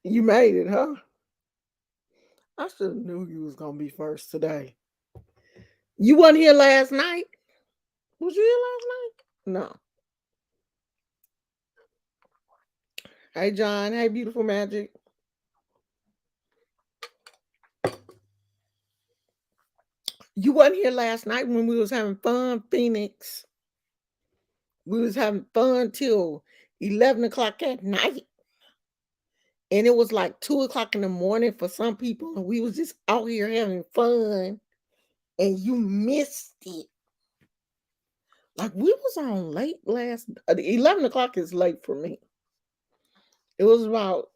You made it, huh? I should have knew you was gonna be first today. You wasn't here last night. Was you here last night? No. Hey John. Hey beautiful magic. You wasn't here last night when we was having fun, Phoenix. We was having fun till 11 o'clock at night. And it was like 2 o'clock in the morning for some people, and we was just out here having fun, and you missed it. Like we was on late last. 11 o'clock is late for me. It was about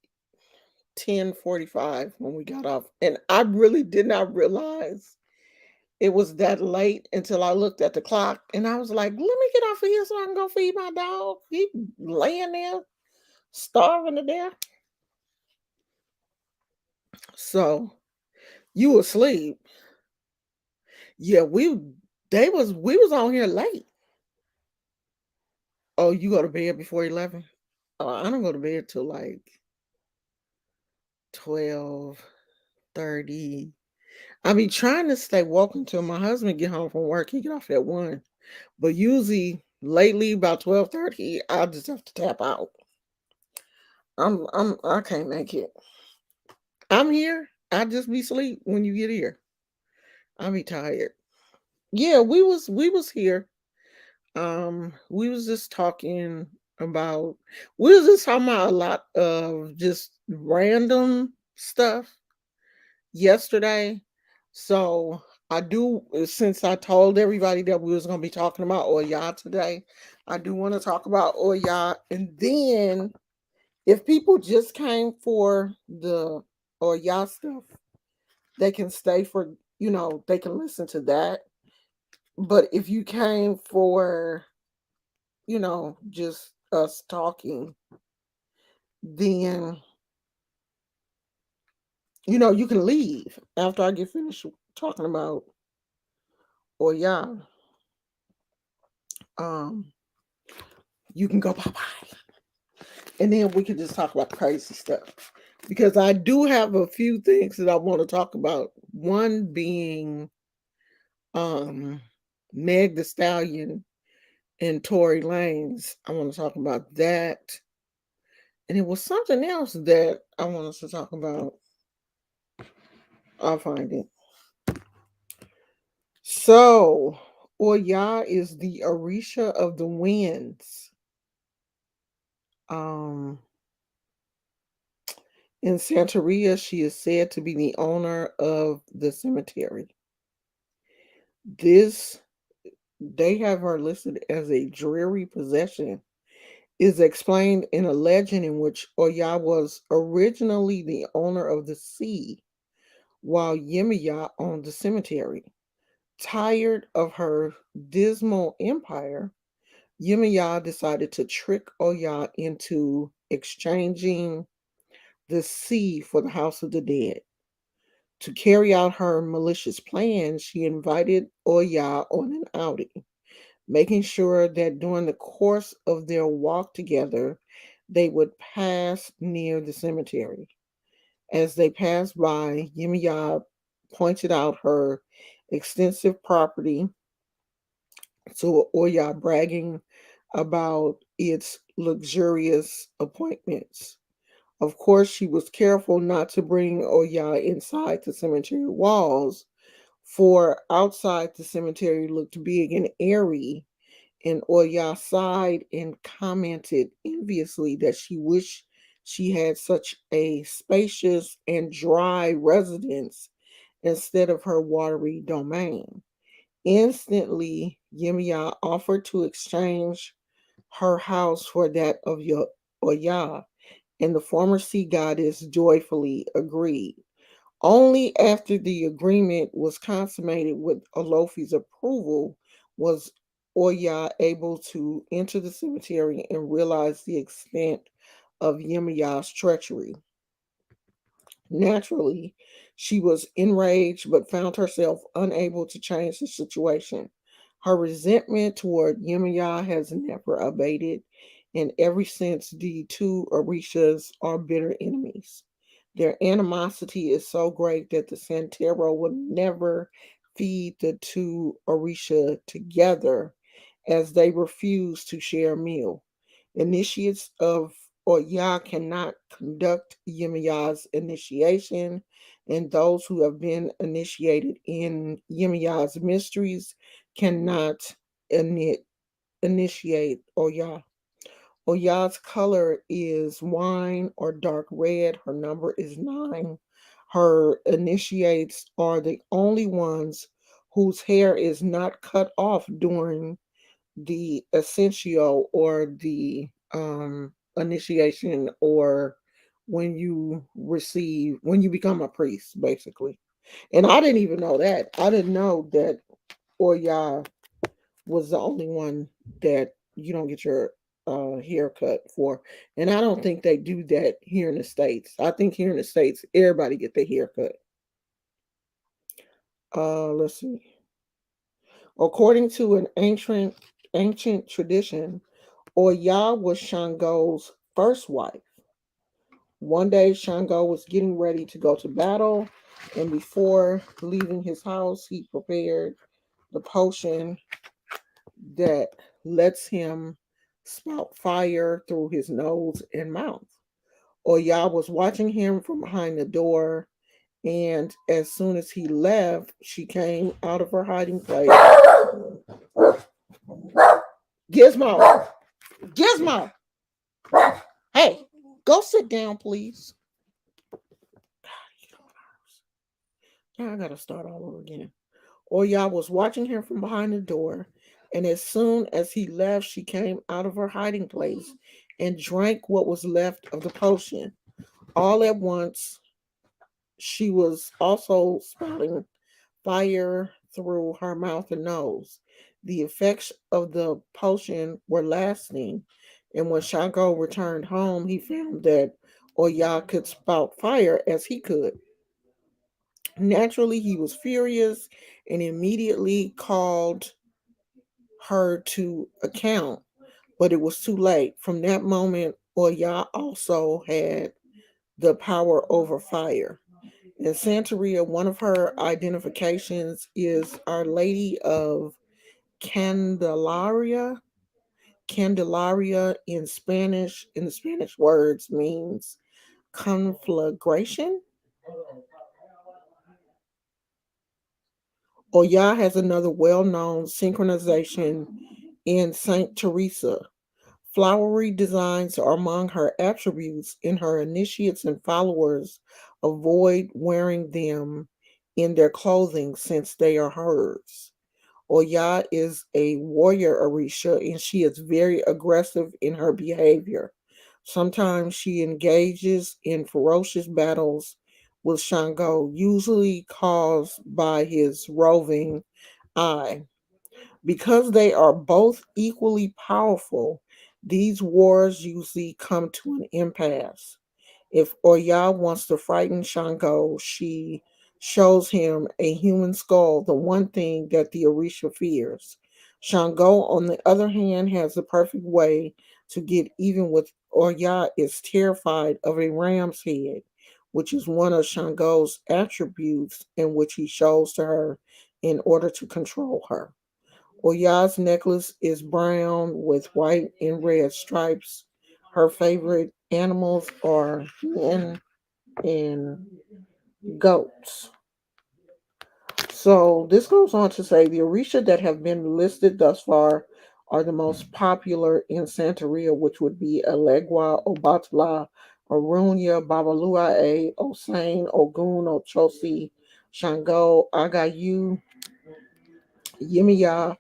10:45 when we got off, and I really did not realize it was that late until I looked at the clock, and I was like, "Let me get off of here so I can go feed my dog. He laying there starving to death." So you asleep? Yeah, we was on here late. Oh, you go to bed before 11? Oh, I don't go to bed till like 12:30. I be trying to stay woke until my husband get home from work. He get off at 1. But usually lately about 12:30, I just have to tap out. I can't make it. I'm here. I just be sleep when you get here. I be tired. Yeah, we was here. We was just talking about we was just talking about a lot of just random stuff yesterday. So I do, since I told everybody that we was gonna be talking about Oya today, I do want to talk about Oya. And then if people just came for the Oya stuff, they can stay for, they can listen to that. But if you came for, just us talking, then you can leave after I get finished talking about Oya. Um, you can go bye bye, and then we can just talk about the crazy stuff because I do have a few things that I want to talk about. One being um Meg the Stallion and Tory Lanez. I want to talk about that. And it was something else that I want us to talk about. I'll find it. So, Oya is the Orisha of the winds. Um, in Santeria, she is said to be the owner of the cemetery. This, they have her listed as a dreary possession, is explained in a legend in which Oya was originally the owner of the sea, while Yemaya owned the cemetery. Tired of her dismal empire, Yemaya decided to trick Oya into exchanging the sea for the house of the dead. To carry out her malicious plan, she invited Oya on an outing, making sure that during the course of their walk together, they would pass near the cemetery. As they passed by, Yemaya pointed out her extensive property to Oya, bragging about its luxurious appointments. Of course, she was careful not to bring Oya inside the cemetery walls, for outside the cemetery looked big and airy, and Oya sighed and commented enviously that she wished she had such a spacious and dry residence instead of her watery domain. Instantly, Yemaya offered to exchange her house for that of Oya, and the former sea goddess joyfully agreed. Only after the agreement was consummated with Olofi's approval was Oya able to enter the cemetery and realize the extent of Yemaya's treachery. Naturally, she was enraged but found herself unable to change the situation. Her resentment toward Yemaya has never abated, and ever since the two Orishas are bitter enemies. Their animosity is so great that the Santero will never feed the two Orisha together as they refuse to share a meal. Initiates of Oya cannot conduct Yemiya's initiation, and those who have been initiated in Yemiya's mysteries cannot ini- initiate Oya. Oya's color is wine or dark red. Her number is 9. Her initiates are the only ones whose hair is not cut off during the essential or the initiation, or when you become a priest, basically. And I didn't even know that. I didn't know that Oya was the only one that you don't get your haircut for. And I don't think they do that here in the States. I think here in the States, everybody get their haircut. Let's see. According to an ancient tradition, Oya was Shango's first wife. One day, Shango was getting ready to go to battle, and before leaving his house, he prepared the potion that lets him spout fire through his nose and mouth. Oya was watching him from behind the door, and as soon as he left, she came out of her hiding place. Gizmo! Gizmo! Hey, go sit down, please. Now I gotta start all over again. Oya was watching him from behind the door, and as soon as he left, she came out of her hiding place and drank what was left of the potion. All at once, she was also spouting fire through her mouth and nose. The effects of the potion were lasting, and when Shango returned home, he found that Oya could spout fire as he could. Naturally, he was furious and immediately called her to account, but it was too late. From that moment, Oya also had the power over fire. In Santeria, one of her identifications is Our Lady of Candelaria. Candelaria in the Spanish words, means conflagration. Oya has another well known synchronization in Saint Teresa. Flowery designs are among her attributes, and her initiates and followers avoid wearing them in their clothing since they are hers. Oya is a warrior Orisha, and she is very aggressive in her behavior. Sometimes she engages in ferocious battles with Shango, usually caused by his roving eye. Because they are both equally powerful, these wars usually come to an impasse. If Oya wants to frighten Shango, she shows him a human skull, the one thing that the Orisha fears. Shango, on the other hand, has the perfect way to get even with Oya, is terrified of a ram's head, which is one of Shango's attributes and which he shows to her in order to control her. Oya's necklace is brown with white and red stripes. Her favorite animals are hen and goats. So this goes on to say the Orisha that have been listed thus far are the most popular in Santeria, which would be Elegua, Obatala, Arunya, Babaluae, Osane, Ogun, Ochosi, Shango, Agayu, Yimiya,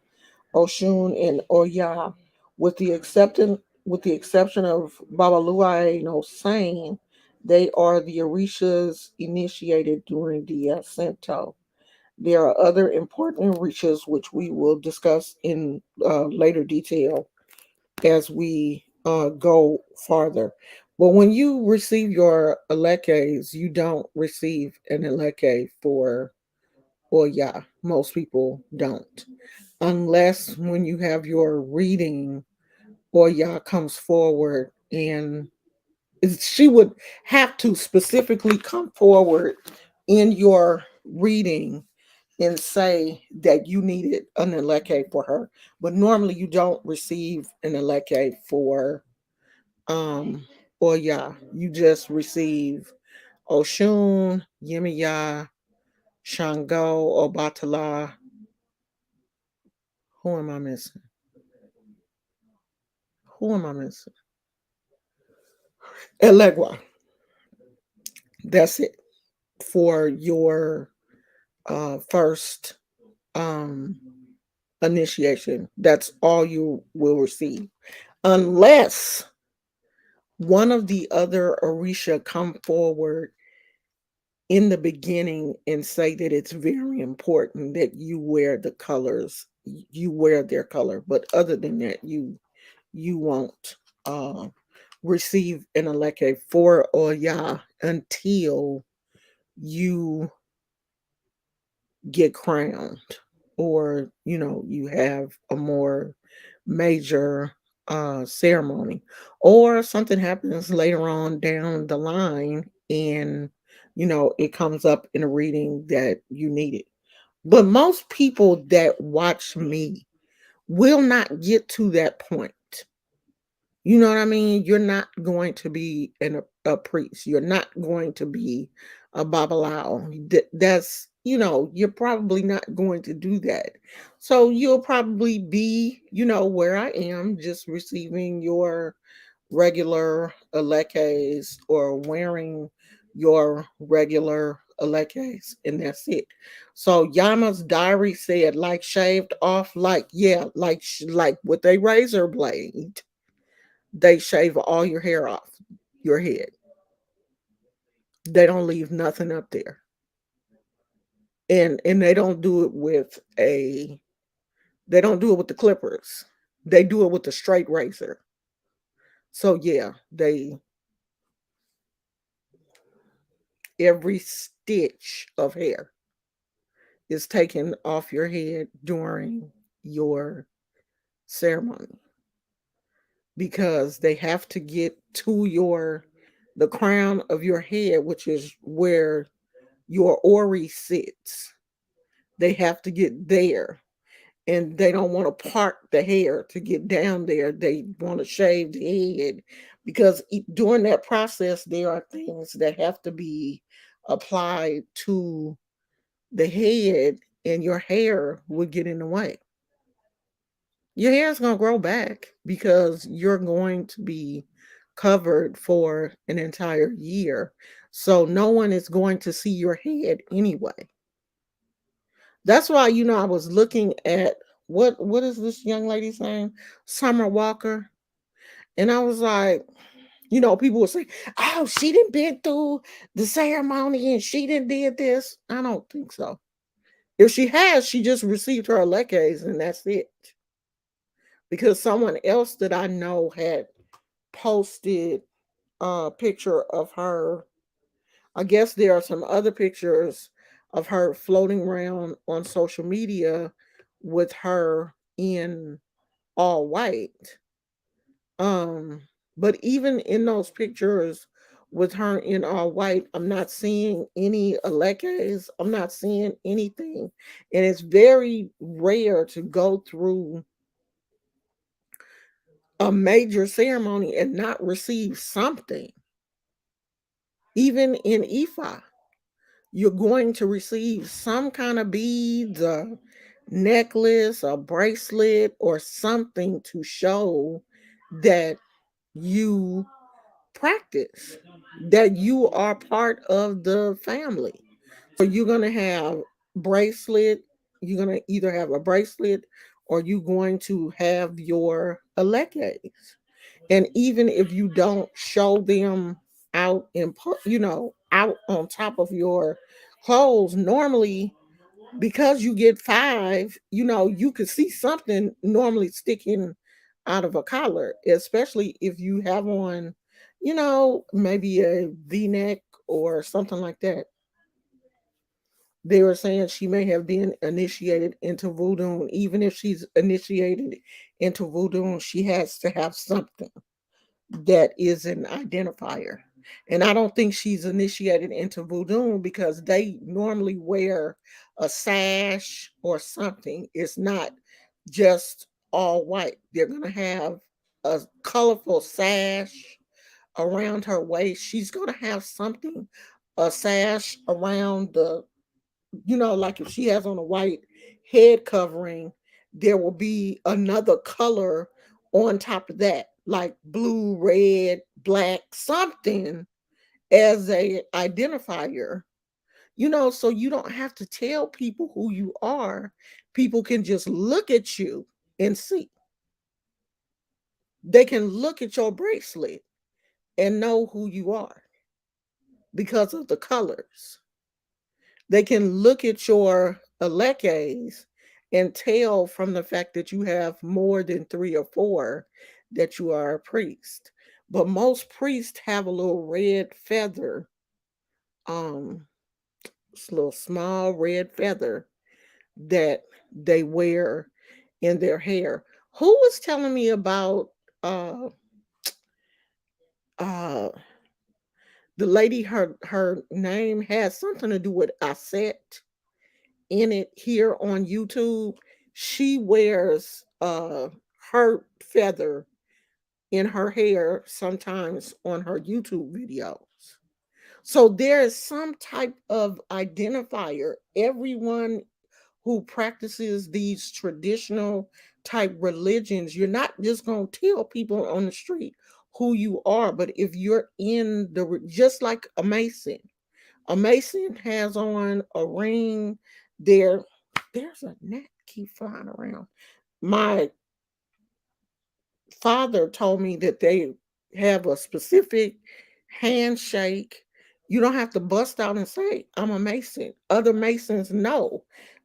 Oshun, and Oya, with the exception of Babaluai no Sane, they are the Orishas initiated during the Ascento. There are other important Orishas which we will discuss in later detail as we go farther. But when you receive your elekes, you don't receive an eleke for Oya. Most people don't, unless when you have your reading or Yah comes forward and She would have to specifically come forward in your reading and say that you needed an eleke for her. But normally you don't receive an eleke for um Oya. You just receive Oshun, Yemiya, Shango, Obatala. Who am I missing? Who am I missing? Elegua. That's it for your first um initiation. That's all you will receive. Unless one of the other Orisha come forward in the beginning and say that it's very important that you wear the colors, you wear their color. But other than that, you won't uh receive an eleke for Oya until you get crowned, or you have a more major ceremony, or something happens later on down the line, and it comes up in a reading that you need it. But most people that watch me will not get to that point. You know what I mean? You're not going to be a priest. You're not going to be a babalao. That's, you're probably not going to do that. So you'll probably be, where I am, just receiving your regular alekes or wearing your regular alekes, and that's it. So Yama's diary said, like shaved off, like, yeah, like with a razor blade they shave all your hair off your head. They don't leave nothing up there. And they don't do it with the clippers. They do it with the straight razor. So yeah, they every stitch of hair is taken off your head during your ceremony, because they have to get to the crown of your head, which is where your ori sits. They have to get there, and they don't want to part the hair to get down there. They want to shave the head, because during that process, there are things that have to be applied to the head, and your hair would get in the way. Your hair is going to grow back because you're going to be covered for an entire year. So no one is going to see your head anyway. That's why, I was looking at what is this young lady's name? Summer Walker. And I was like, people would say, oh, she didn't been through the ceremony and she didn't did this. I don't think so. If she has, she just received her lekes and that's it. Because someone else that I know had posted a picture of her. I guess there are some other pictures of her floating around on social media with her in all white. Um, but even in those pictures with her in all white, I'm not seeing any alekes. I'm not seeing anything. And it's very rare to go through a major ceremony and not receive something. Even in Ifa, you're going to receive some kind of beads, a necklace, a bracelet, or something to show that you practice, that you are part of the family. So you're going to have bracelet, you're going to either have a bracelet or you're going to have your alekes. And even if you don't show them out out on top of your clothes, normally, because you get five, you could see something normally sticking out of a collar, especially if you have on, maybe a V-neck or something like that. They were saying she may have been initiated into voodoo. Even if she's initiated into voodoo, she has to have something. that is an identifier. And I don't think she's initiated into voodoo because they normally wear a sash or something. It's not just all white. They're going to have a colorful sash around her waist. She's going to have something, a sash around the, like if she has on a white head covering, there will be another color on top of that, like blue, red, black, something as a identifier. So you don't have to tell people who you are. People can just look at you and see. They can look at your bracelet and know who you are because of the colors. They can look at your elekes and tell from the fact that you have more than three or four that you are a priest. But most priests have a little red feather, um, this little small red feather that they wear in their hair. Who was telling me about uh uh the lady, her name has something to do with Aset in it here on YouTube. She wears her feather in her hair sometimes on her YouTube videos. So there is some type of identifier. Everyone who practices these traditional type religions, you're not just going to tell people on the street who you are, but if you're in just like a mason has on a ring. There, there's a gnat keep flying around. My father told me that they have a specific handshake. You don't have to bust out and say, I'm a mason. Other masons know.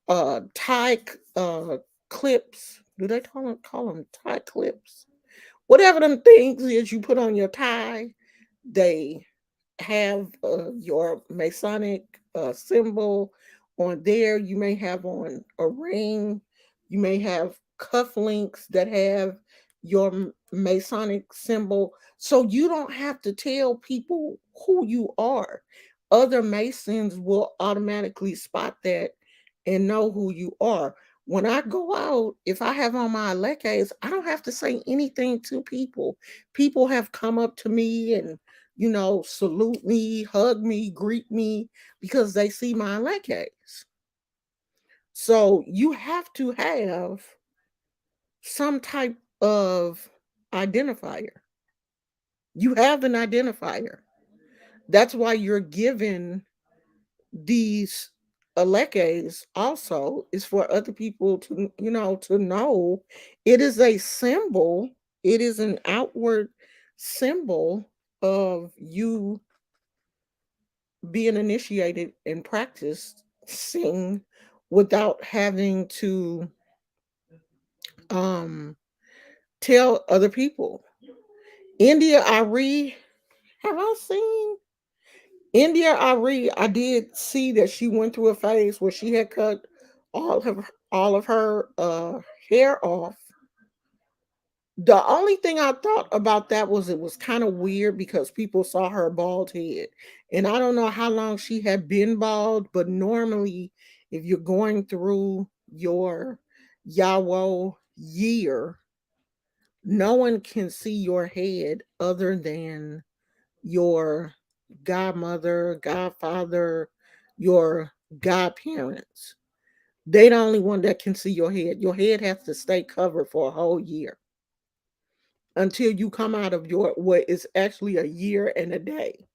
Tie clips. Do they call them tie clips? Whatever them things is you put on your tie, they have your Masonic symbol on there. You may have on a ring. You may have cufflinks that have your Masonic symbol. So you don't have to tell people who you are. Other Masons will automatically spot that and know who you are. When I go out, if I have on my lekes, I don't have to say anything to people. People have come up to me and salute me, hug me, greet me because they see my lekes. So you have to have some type of identifier. You have an identifier. That's why you're given these elekes also is for other people to know it is a symbol. It is an outward symbol of you being initiated and practicing without having to um tell other people. India Ari, have I seen India Ari? I did see that she went through a phase where she had cut all of her hair off. The only thing I thought about that was it was kind of weird because people saw her bald head. And I don't know how long she had been bald, but normally, if you're going through your Yawo year, no one can see your head other than your godmother, godfather, your godparents. They the only one that can see your head. Your head has to stay covered for a whole year until you come out of your what is actually a year and a day,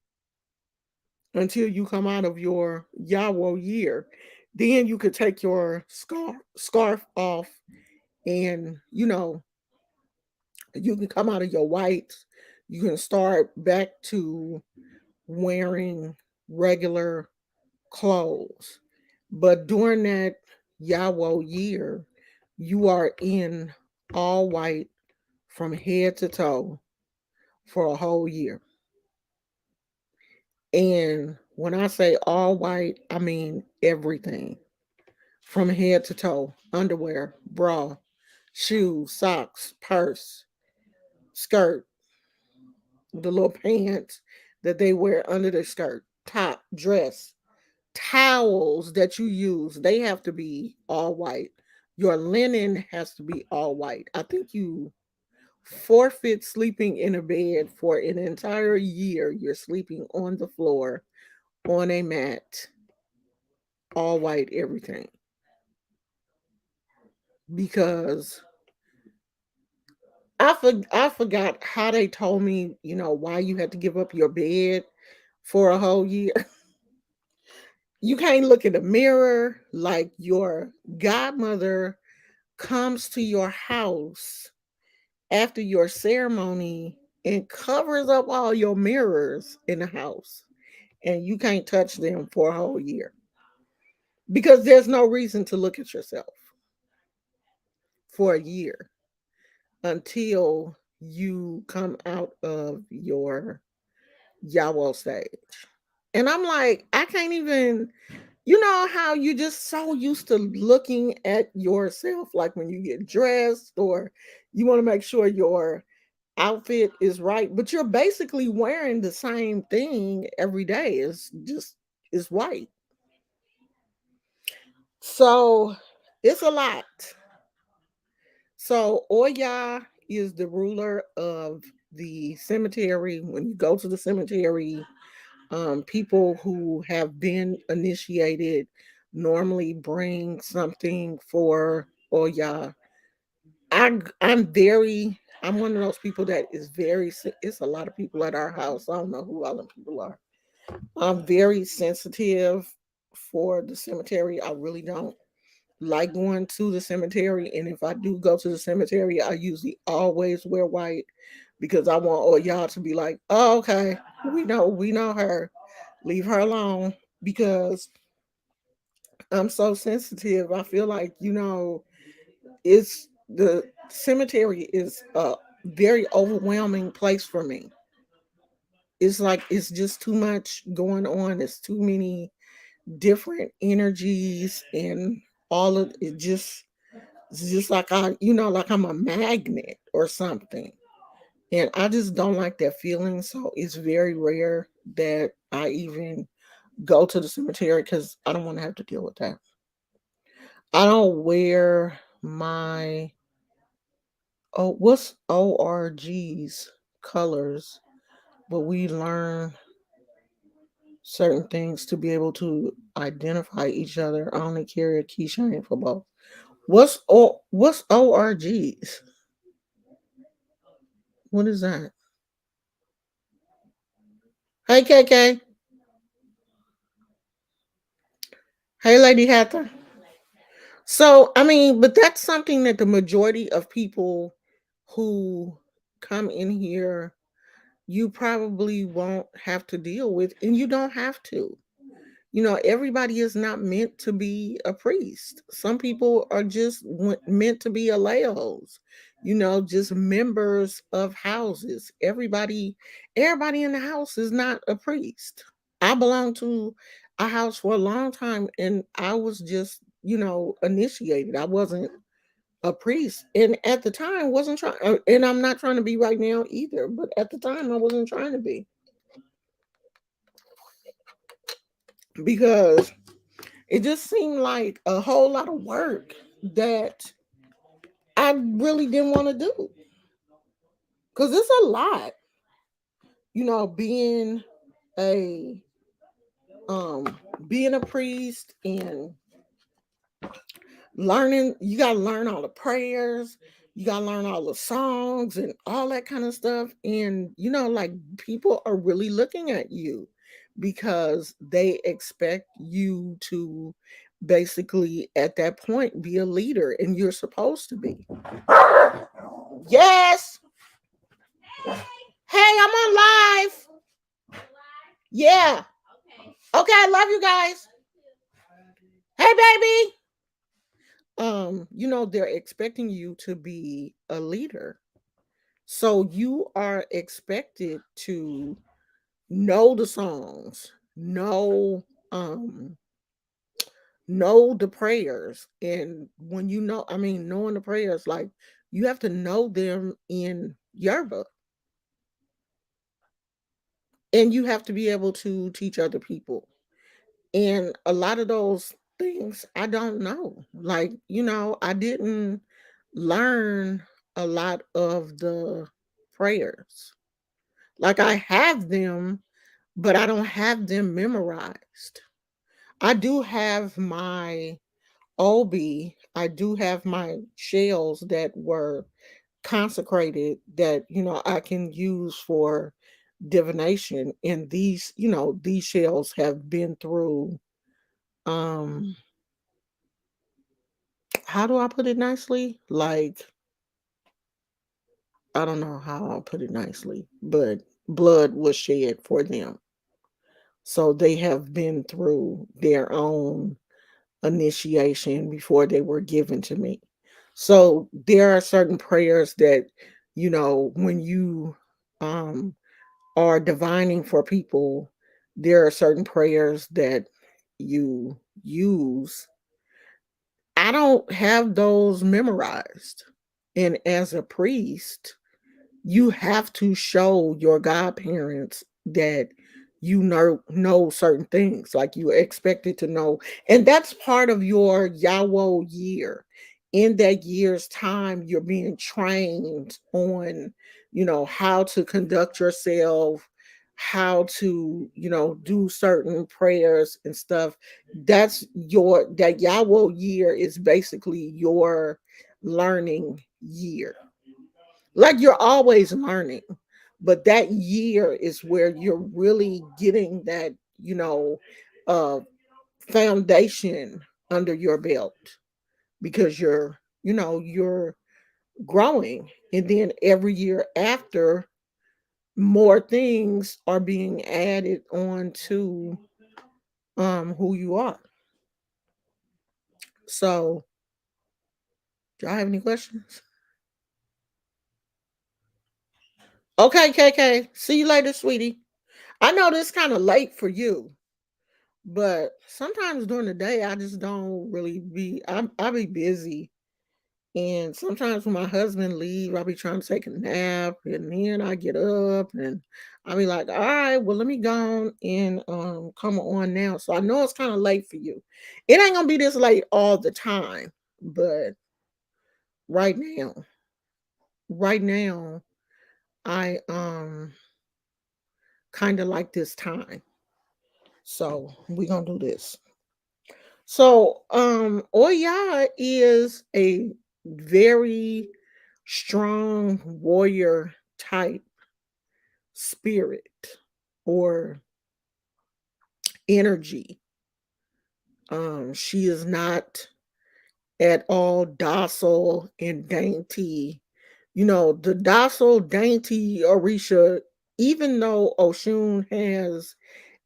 until you come out of your Yawo year. Then you could take your scarf off, and you can come out of your whites. You can start back to wearing regular clothes. But during that Yawo year, you are in all white from head to toe for a whole year. And when I say all white, I mean everything from head to toe: underwear, bra, shoes, socks, purse, skirt, the little pants that they wear under their skirt, top, dress, towels that you use, they have to be all white. Your linen has to be all white. I think you forfeit sleeping in a bed for an entire year. You're sleeping on the floor, on a mat, all white, everything. Because I forgot how they told me, why you had to give up your bed for a whole year. You can't look in the mirror like your godmother comes to your house after your ceremony and covers up all your mirrors in the house, and you can't touch them for a whole year because there's no reason to look at yourself for a year until you come out of your Yahweh stage. And I'm like, I can't even, how you just so used to looking at yourself, like when you get dressed or you want to make sure your outfit is right, but you're basically wearing the same thing every day. It's white. So it's a lot. So Oya is the ruler of the cemetery. When you go to the cemetery, people who have been initiated normally bring something for Oya. I'm one of those people that is it's a lot of people at our house. I don't know who all the people are. I'm very sensitive for the cemetery. I really don't like going to the cemetery. And if I do go to the cemetery, I usually always wear white because I want all y'all to be like, oh, okay, we know her. Leave her alone because I'm so sensitive. I feel like, it's the cemetery is a very overwhelming place for me. It's like it's just too much going on. It's too many different energies and all of it just it's just like like I'm a magnet or something. And I just don't like that feeling. So it's very rare that I even go to the cemetery because I don't want to have to deal with that. I don't wear my what's ORG's colors, but we learn certain things to be able to identify each other. I only carry a keychain for both. What's ORGs? What is that? Hey KK. Hey Lady Hatter. So I mean, but that's something that the majority of people who come in here you probably won't have to deal with, and you don't have to. Everybody is not meant to be a priest. Some people are just meant to be aleos, just members of houses. Everybody in the house is not a priest. I belonged to a house for a long time and I was just, initiated. I wasn't a priest. And at the time wasn't trying and I'm not trying to be right now either, but at the time I wasn't trying to be because it just seemed like a whole lot of work that I really didn't want to do because it's a lot, being a being a priest and learning. You got to learn all the prayers, you got to learn all the songs and all that kind of stuff. And like people are really looking at you because they expect you to basically at that point be a leader, and you're supposed to be. Yes. Hey, I'm on live. Yeah. Okay, I love you guys. Hey baby. They're expecting you to be a leader. So you are expected to know the songs, know the prayers. And when knowing the prayers, like you have to know them in Yoruba. and you have to be able to teach other people. And a lot of those things I don't know. Like, I didn't learn a lot of the prayers. Like, I have them, but I don't have them memorized. I do have my Obi, I do have my shells that were consecrated that, I can use for divination. And these shells have been through, um how do I put it nicely? Like, I don't know how I'll put it nicely, but blood was shed for them. So they have been through their own initiation before they were given to me. So there are certain prayers that, when you um are divining for people, there are certain prayers that you use. I don't have those memorized. And as a priest, you have to show your godparents that you know certain things, like you are expected to know. And that's part of your Yawo year. In that year's time, you're being trained on, how to conduct yourself, how to, do certain prayers and stuff. That Yawo year is basically your learning year. Like, you're always learning, but that year is where you're really getting that, you know uh foundation under your belt, because you're growing, and then every year after, more things are being added on to who you are. So, do I have any questions? Okay, KK, see you later, sweetie. I know this kind of late for you. But sometimes during the day, I just don't really I be busy. And sometimes when my husband leave, I'll be trying to take a nap, and then I get up and I'll be like, all right, well, let me go on and come on now. So I know it's kind of late for you. It ain't gonna be this late all the time, but right now, right now, I kind of like this time. So we gonna do this. So, Oya is a very strong warrior type spirit or energy. She is not at all docile and dainty. The docile, dainty Orisha, even though Oshun has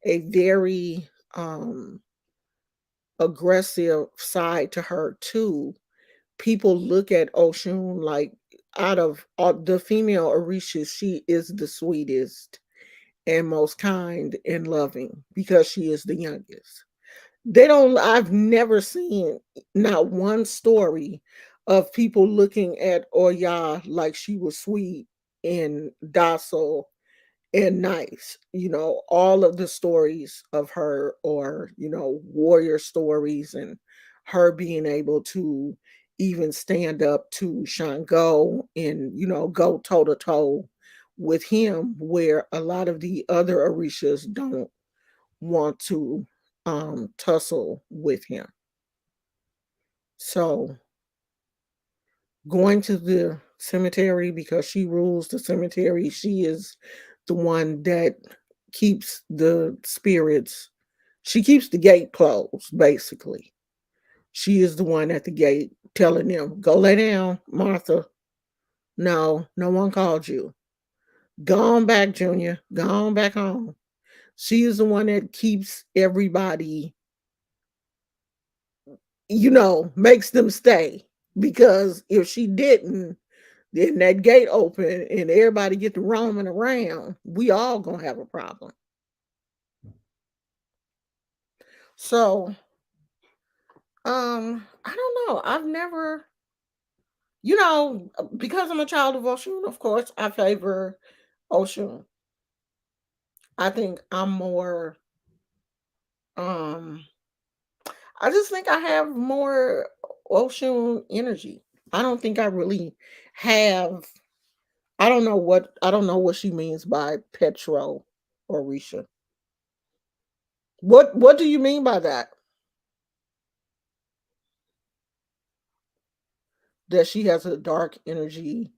a very aggressive side to her too, people look at Oshun like, out of all the female Orishas, she is the sweetest and most kind and loving because she is the youngest. I've never seen not one story of people looking at Oya like she was sweet and docile and nice. All of the stories of her are, warrior stories, and her being able to even stand up to Shango and, go toe to toe with him, where a lot of the other Orishas don't want to tussle with him. So, going to the cemetery, because she rules the cemetery, she is the one that keeps the spirits, she keeps the gate closed, basically. She is the one at the gate telling them, go lay down, Martha. No, no one called you. Go on back, Junior. Go on back home. She is the one that keeps everybody, makes them stay. Because if she didn't, then that gate open and everybody get to roaming around, we all gonna have a problem. So, I don't know. I've never, because I'm a child of Oshun, of course, I favor Oshun. I think I'm more um I just think I have more ocean energy. I don't think I really have I don't know what she means by Petro Orisha. What do you mean by that? That she has a dark energy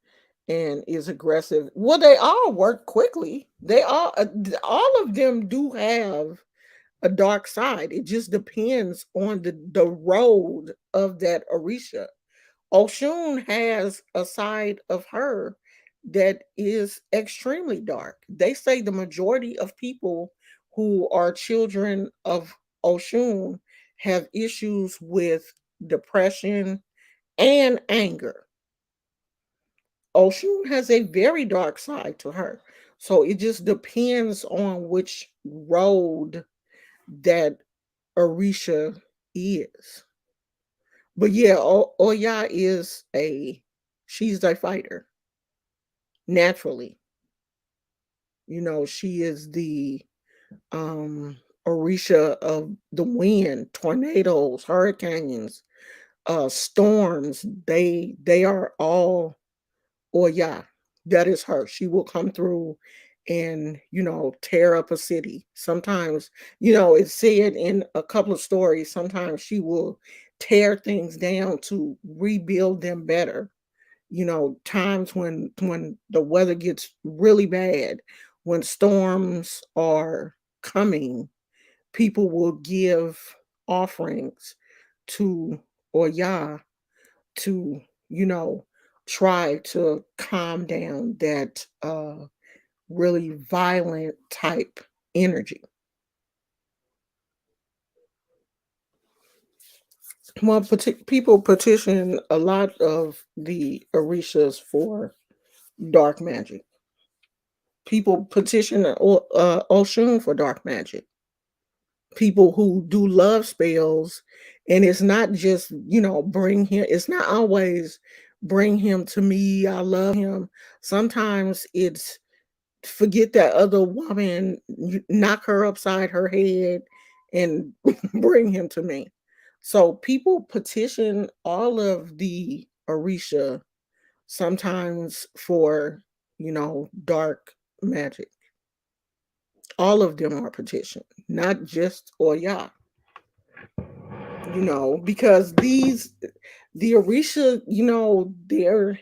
and is aggressive. Well, they all work quickly. All of them do have a dark side. It just depends on the road of that Orisha. Oshun has a side of her that is extremely dark. They say the majority of people who are children of Oshun have issues with depression and anger. Oshun has a very dark side to her. So it just depends on which road that Orisha is. But yeah, Oya is she's a fighter naturally. You know, she is the Orisha of the wind, tornadoes, hurricanes, storms. They are all Oya. That is her. She will come through and, tear up a city. Sometimes, it's said in a couple of stories, sometimes she will tear things down to rebuild them better. Times when the weather gets really bad, when storms are coming, people will give offerings to Oya to, you know, try to calm down that really violent type energy. Well, people petition a lot of the Orishas for dark magic. People petition Oshun for dark magic. People who do love spells, and it's not just, bring him, it's not always bring him to me, I love him. Sometimes it's forget that other woman, knock her upside her head and bring him to me. So people petition all of the Orisha sometimes for, dark magic. All of them are petitioned, not just Oya, because the Orisha, they're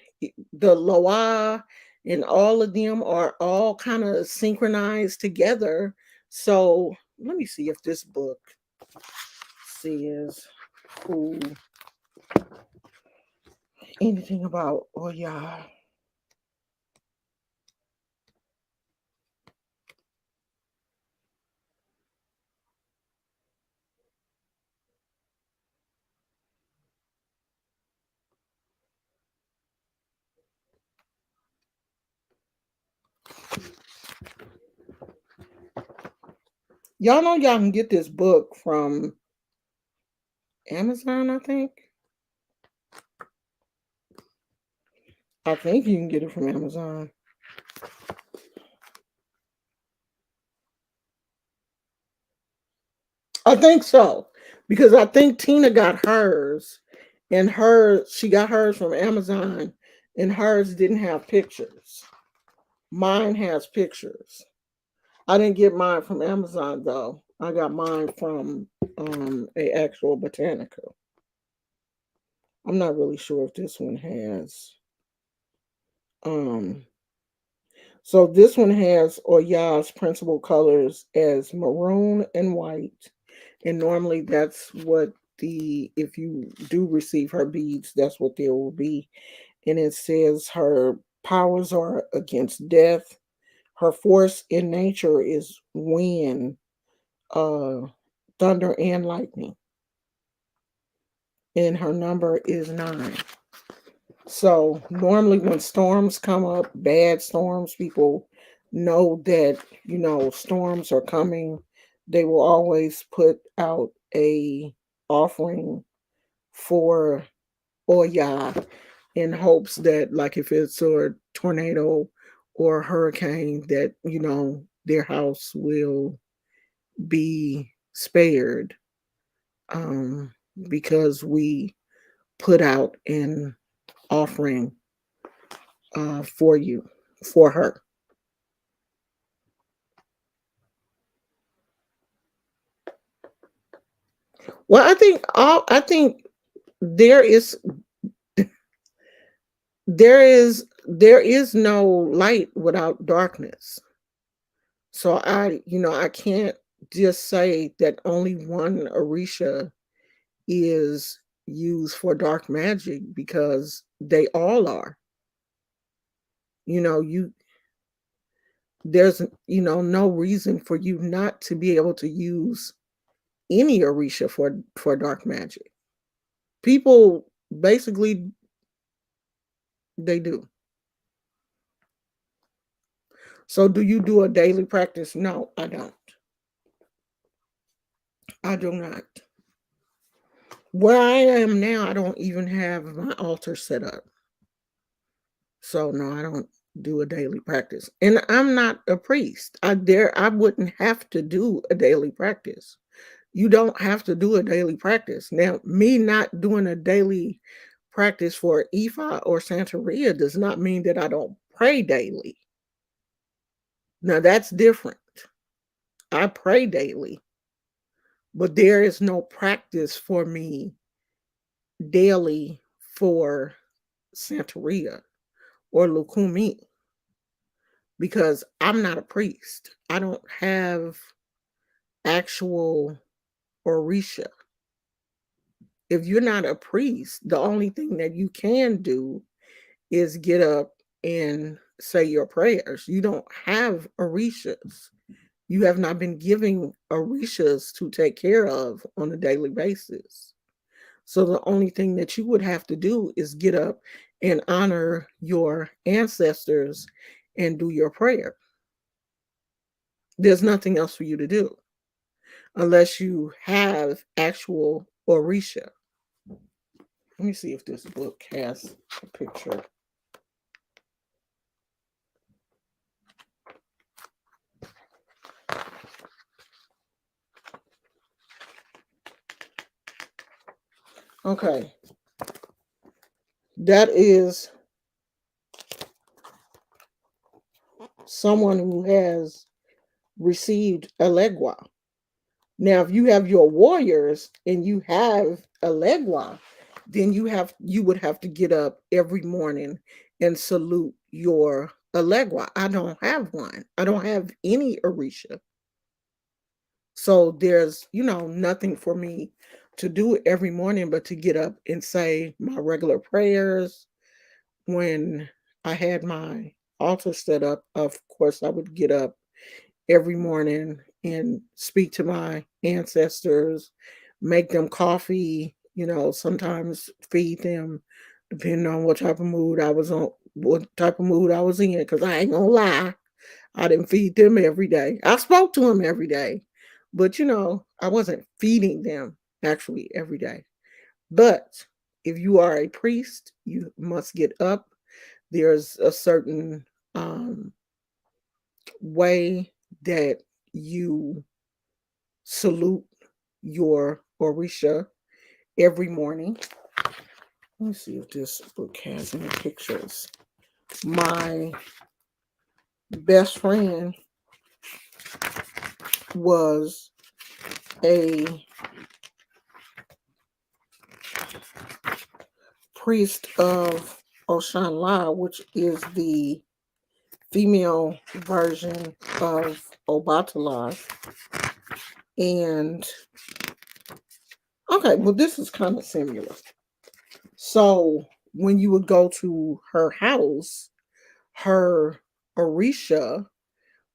the Loa and all of them are all kind of synchronized together. So let me see if this book says who anything about Oya. Y'all know y'all can get this book from Amazon, I think. I think you can get it from Amazon. I think so. Because I think Tina got hers and she got hers from Amazon and hers didn't have pictures. Mine has pictures. I didn't get mine from Amazon though. I got mine from a actual Botanica. I'm not really sure if this one has um so this one has Oya's principal colors as maroon and white. And normally that's what if you do receive her beads, that's what there will be. And it says her powers are against death. Her force in nature is wind, uh, thunder, and lightning. And her number is 9. So normally when storms come up, bad storms, people know that, storms are coming. They will always put out a offering for Oya in hopes that like if it's a tornado or a hurricane that, their house will be spared, um, because we put out an offering for you, for her. Well, I think there is there is no light without darkness. So I can't just say that only one Orisha is used for dark magic because they all are. You know, there's no reason for you not to be able to use any Orisha for dark magic. People basically they do. So do you do a daily practice? No, I don't. I do not. Where I am now, I don't even have my altar set up. So no, I don't do a daily practice. And I'm not a priest. I wouldn't have to do a daily practice. You don't have to do a daily practice. Now, me not doing a daily practice for Ifa or Santeria does not mean that I don't pray daily. Now that's different. I pray daily, but there is no practice for me daily for Santeria or Lukumi because I'm not a priest. I don't have actual Orisha. If you're not a priest, the only thing that you can do is get up and say your prayers. You don't have Orishas. You have not been giving Orishas to take care of on a daily basis. So the only thing that you would have to do is get up and honor your ancestors and do your prayer. There's nothing else for you to do unless you have actual Orisha. Let me see if this book has a picture. Okay, that is someone who has received Elegua. Now, if you have your warriors and you have Elegua, then you would have to get up every morning and salute your Elegua. I don't have one. I don't have any Orisha. So there's, nothing for me to do every morning but to get up and say my regular prayers. When I had my altar set up, of course, I would get up every morning and speak to my ancestors, make them coffee, sometimes feed them, depending on what type of mood I was on, what type of mood I was in. Because I ain't gonna lie, I didn't feed them every day. I spoke to them every day, but I wasn't feeding them actually every day. But if you are a priest, you must get up. There's a certain way that you salute your Orisha every morning. Let me see if this book has any pictures. My best friend was a priest of Oshanla, which is the female version of Obatala. And okay, well, this is kind of similar. So when you would go to her house, her Orisha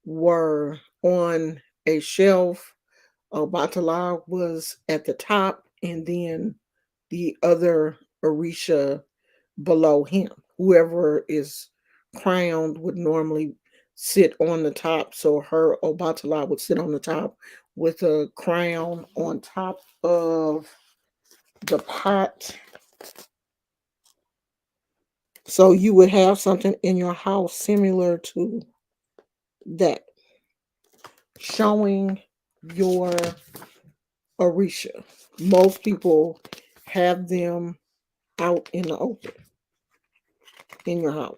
were on a shelf. Obatala was at the top, and then the other Orisha below him. Whoever is crowned would normally sit on the top. So her Obatala would sit on the top with a crown on top of the pot. So you would have something in your house similar to that. showing your Orisha. Most people have them out in the open in your house.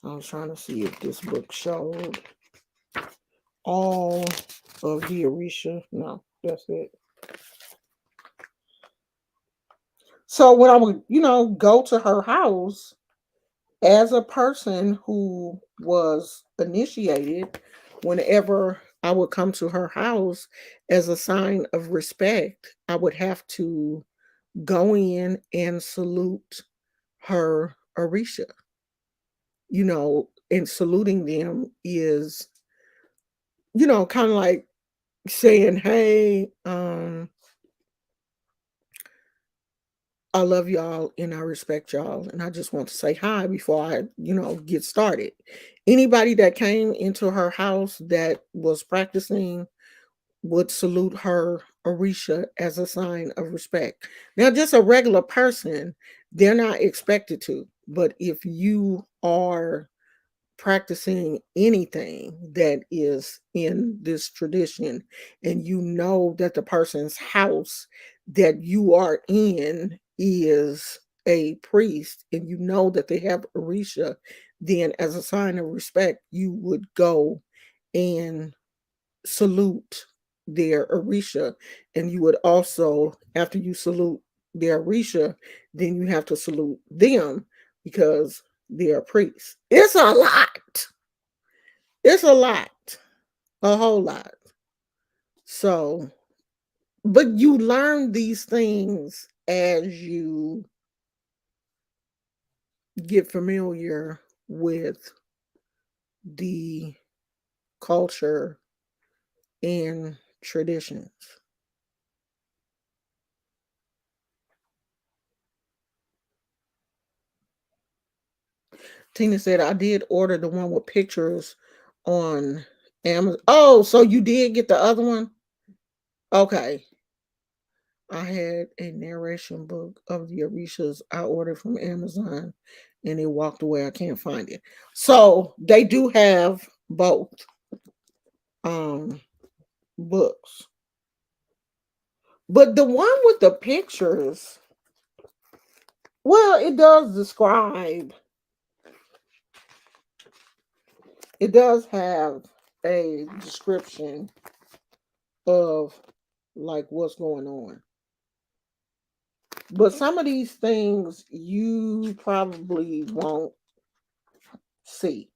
I was trying to see if this book showed all of the Orisha. No, that's it. So when I would, go to her house as a person who was initiated, whenever I would come to her house as a sign of respect, I would have to go in and salute her Orisha. And saluting them is, kind of like saying, hey, I love y'all and I respect y'all. And I just want to say hi before I, get started. Anybody that came into her house that was practicing would salute her Orisha as a sign of respect. Now, just a regular person, they're not expected to. But if you are practicing anything that is in this tradition and you know that the person's house that you are in is a priest and you know that they have Orisha, then as a sign of respect, you would go and salute their Orisha. And you would also, after you salute their Orisha, then you have to salute them because they're priests. It's a lot. It's a lot. A whole lot. So, but you learn these things as you get familiar with the culture and traditions. Tina said, I did order the one with pictures on Amazon. Oh, so you did get the other one? Okay. I had a narration book of the Orishas I ordered from Amazon and it walked away. I can't find it. So they do have both um books. But the one with the pictures, well, it does describe, it does have a description of like what's going on. But some of these things you probably won't see.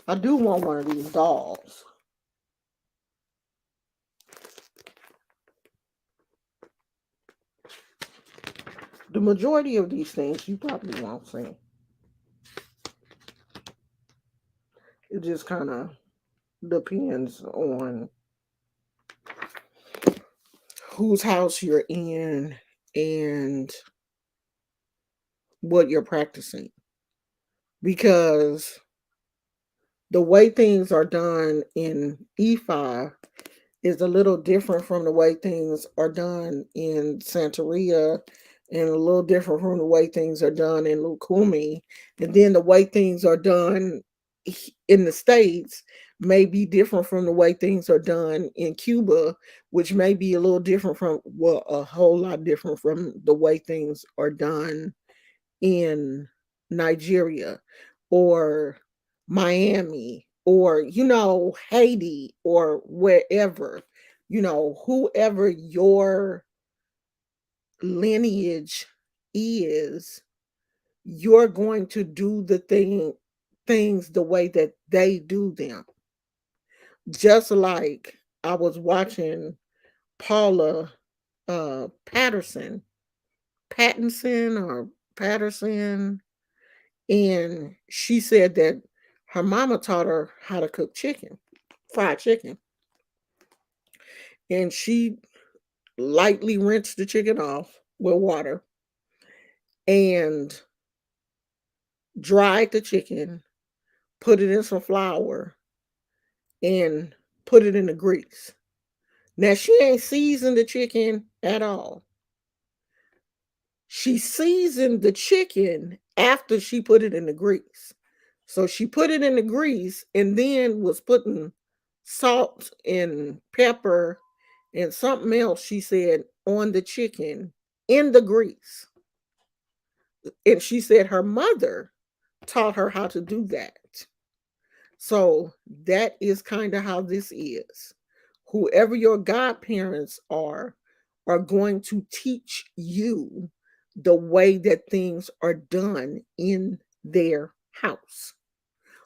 I do want one of these dolls. The majority of these things you probably won't see. It just kind of depends on whose house you're in and what you're practicing. Because the way things are done in Ifa is a little different from the way things are done in Santeria and a little different from the way things are done in Lukumi. And then the way things are done in the States may be different from the way things are done in Cuba, which may be a little different from, well, a whole lot different from the way things are done in Nigeria or Miami or, Haiti or wherever, whoever your lineage is, you're going to do the things the way that they do them. Just like I was watching Paula Pattinson or Patterson, and she said that her mama taught her how to cook chicken, fried chicken. And she lightly rinsed the chicken off with water and dried the chicken, put it in some flour, and put it in the grease. Now, she ain't seasoned the chicken at all. She seasoned the chicken after she put it in the grease. So she put it in the grease and then was putting salt and pepper and something else, she said, on the chicken in the grease. And she said her mother taught her how to do that. So that is kind of how this is. Whoever your godparents are going to teach you the way that things are done in their house.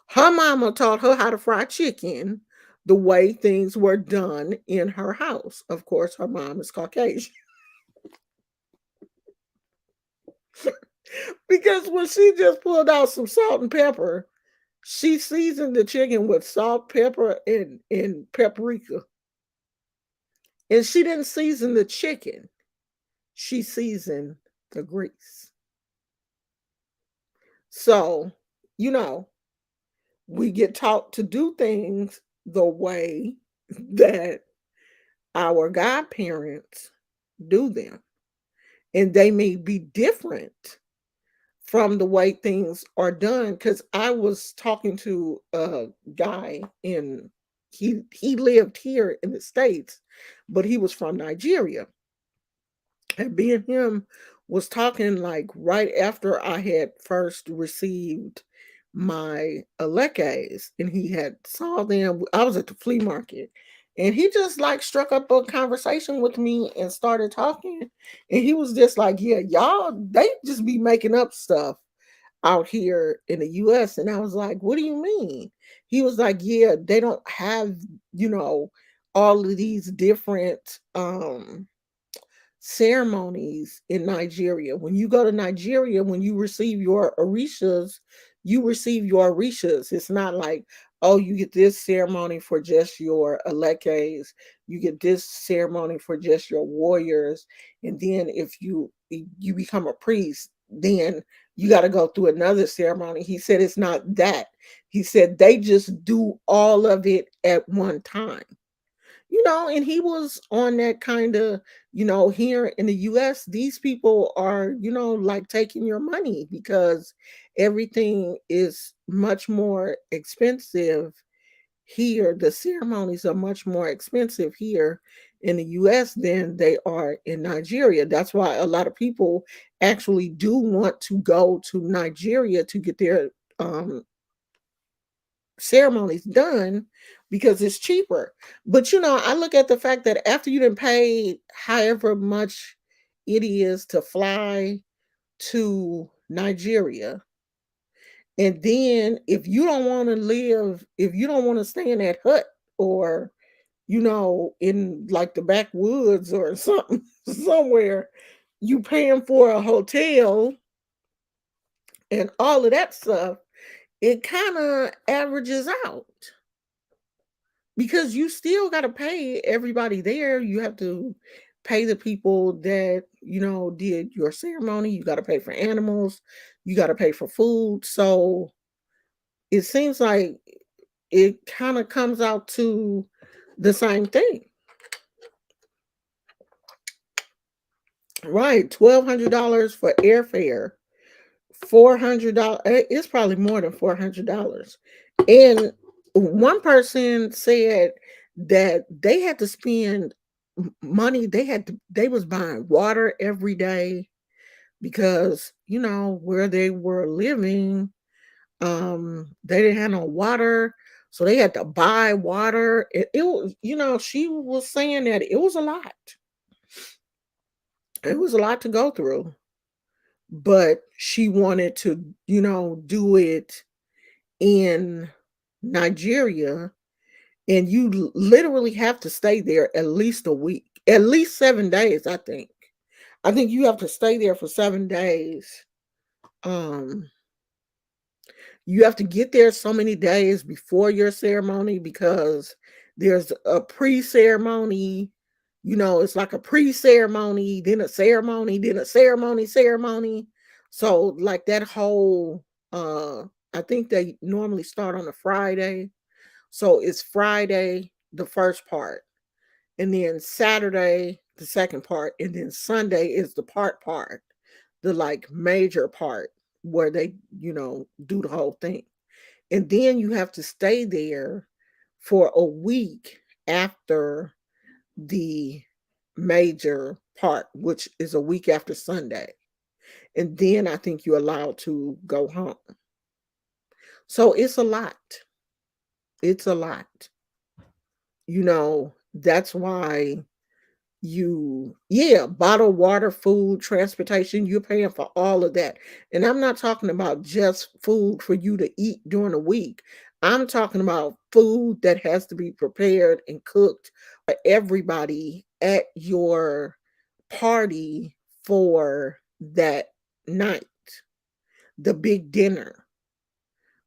Her mama taught her how to fry chicken the way things were done in her house. Of course, her mom is Caucasian. Because when she just pulled out some salt and pepper, she seasoned the chicken with salt, pepper, and paprika. And she didn't season the chicken, she seasoned the grease. So, you know, we get taught to do things the way that our godparents do them. And they may be different from the way things are done. Because I was talking to a guy in he lived here in the States, but he was from Nigeria. And me and him was talking like right after I had first received my Alekes, and he had saw them. I was at the flea market, and he just like struck up a conversation with me and started talking. And he was just like, "Yeah, y'all, they just be making up stuff out here in the US." And I was like, "What do you mean?" He was like, "Yeah, they don't have, you know, all of these different ceremonies in Nigeria. When you go to Nigeria, when you receive your orishas, you receive your orishas. It's not like, oh, you get this ceremony for just your alekes, you get this ceremony for just your warriors, and then if you become a priest, then you got to go through another ceremony. He said it's not that. He said they just do all of it at one time. And he was on that kind of, here in the US, these people are, like taking your money because everything is much more expensive here. The ceremonies are much more expensive here in the US than they are in Nigeria. That's why a lot of people actually do want to go to Nigeria to get their ceremonies done because it's cheaper. But I look at the fact that after you done paid however much it is to fly to Nigeria, and then if you don't want to stay in that hut or in like the backwoods or something somewhere, you paying for a hotel and all of that stuff, it kind of averages out. Because you still got to pay everybody there. You have to pay the people that, did your ceremony. You got to pay for animals. You got to pay for food. So it seems like it kind of comes out to the same thing. Right. $1,200 for airfare. $400. It's probably more than $400. And one person said that they had to spend money. They was buying water every day because where they were living, they didn't have no water, so they had to buy water. It was, she was saying that it was a lot. It was a lot to go through, but she wanted to do it in Nigeria, and you literally have to stay there at least a week, at least 7 days, I think. I think you have to stay there for 7 days. Um, you have to get there so many days before your ceremony because there's a pre-ceremony. It's like a pre-ceremony, then a ceremony, then a ceremony. So like that whole I think they normally start on a Friday. So it's Friday, the first part, and then Saturday, the second part, and then Sunday is the part, the like major part where they, do the whole thing. And then you have to stay there for a week after the major part, which is a week after Sunday. And then I think you're allowed to go home. So it's a lot. It's a lot. That's why bottled water, food, transportation, you're paying for all of that. And I'm not talking about just food for you to eat during the week. I'm talking about food that has to be prepared and cooked for everybody at your party for that night, the big dinner.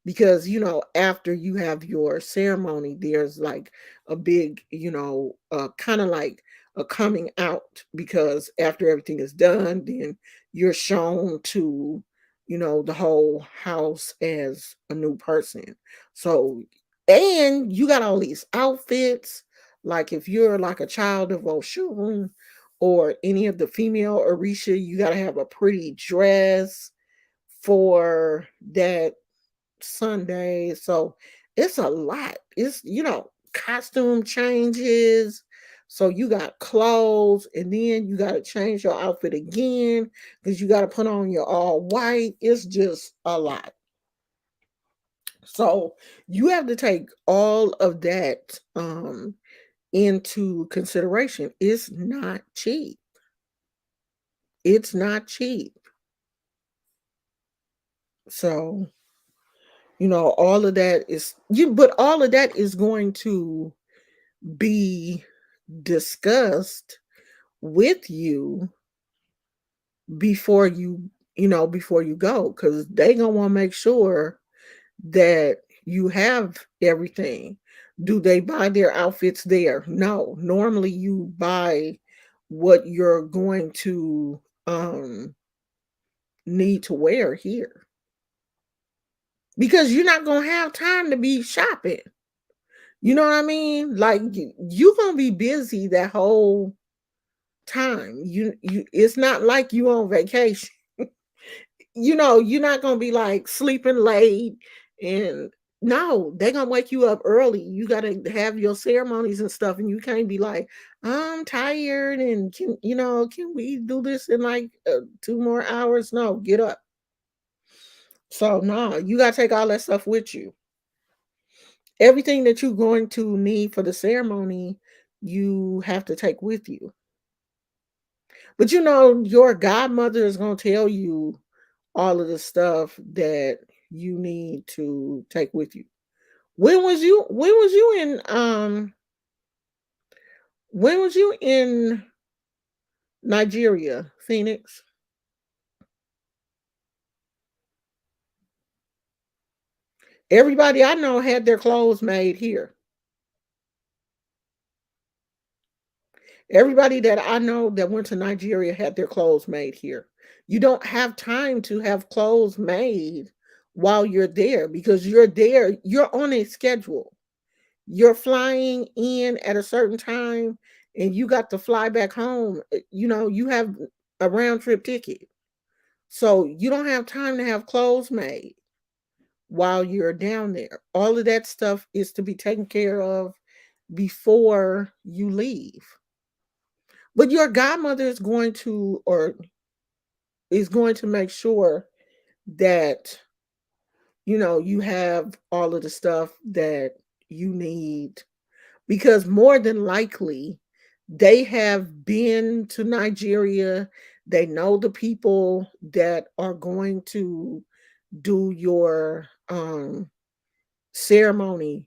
Because after you have your ceremony, there's like a big, kind of like a coming out, because after everything is done, then you're shown to the whole house as a new person. So, and you got all these outfits, like if you're like a child of Oshun or any of the female Orisha, you got to have a pretty dress for that Sunday. So it's a lot. It's, costume changes. So you got clothes, and then you got to change your outfit again because you got to put on your all white. It's just a lot. So you have to take all of that into consideration. It's not cheap. It's not cheap. So, all of that is but all of that is going to be discussed with you before before you go, because they gonna want to make sure that you have everything. Do they buy their outfits there? No, normally you buy what you're going to need to wear here, because you're not gonna have time to be shopping. You know what I mean? Like you gonna be busy that whole time. You it's not like you on vacation. You're not gonna be like sleeping late, and no, they're gonna wake you up early. You gotta have your ceremonies and stuff, and you can't be like, I'm tired and can we do this in like 2 more hours? No, get up. So no, you gotta take all that stuff with you. Everything that you're going to need for the ceremony, you have to take with you. But your godmother is going to tell you all of the stuff that you need to take with you. When was you in Nigeria, Phoenix? Everybody I know had their clothes made here. Everybody that I know that went to Nigeria had their clothes made here. You don't have time to have clothes made while you're there, because you're there, you're on a schedule. You're flying in at a certain time and you got to fly back home. You have a round trip ticket. So you don't have time to have clothes made while you're down there. All of that stuff is to be taken care of before you leave. But your godmother is going to make sure that you have all of the stuff that you need, because more than likely they have been to Nigeria. They know the people that are going to do your ceremony.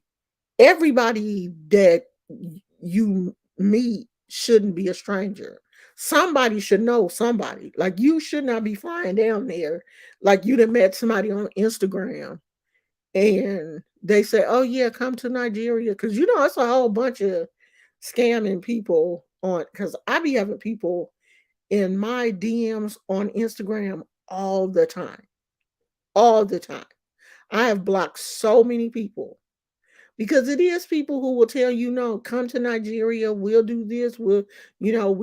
Everybody that you meet shouldn't be a stranger. Somebody should know somebody. Like you should not be flying down there like you done met somebody on Instagram and they say, "Oh yeah, come to Nigeria," because it's a whole bunch of scamming people on. Because I be having people in my DMs on Instagram all the time. I have blocked so many people because it is people who will tell you, "No, come to Nigeria. We'll do this. We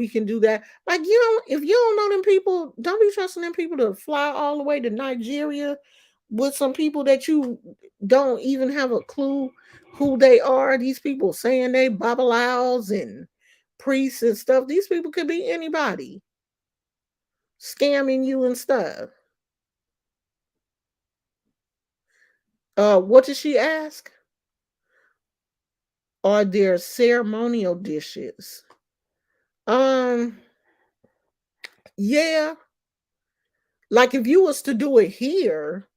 can do that." Like if you don't know them people, don't be trusting them people to fly all the way to Nigeria with some people that you don't even have a clue who they are. These people saying they babalaos and priests and stuff. These people could be anybody scamming you and stuff. What did she ask? Are there ceremonial dishes? Um, yeah. Like if you was to do it here,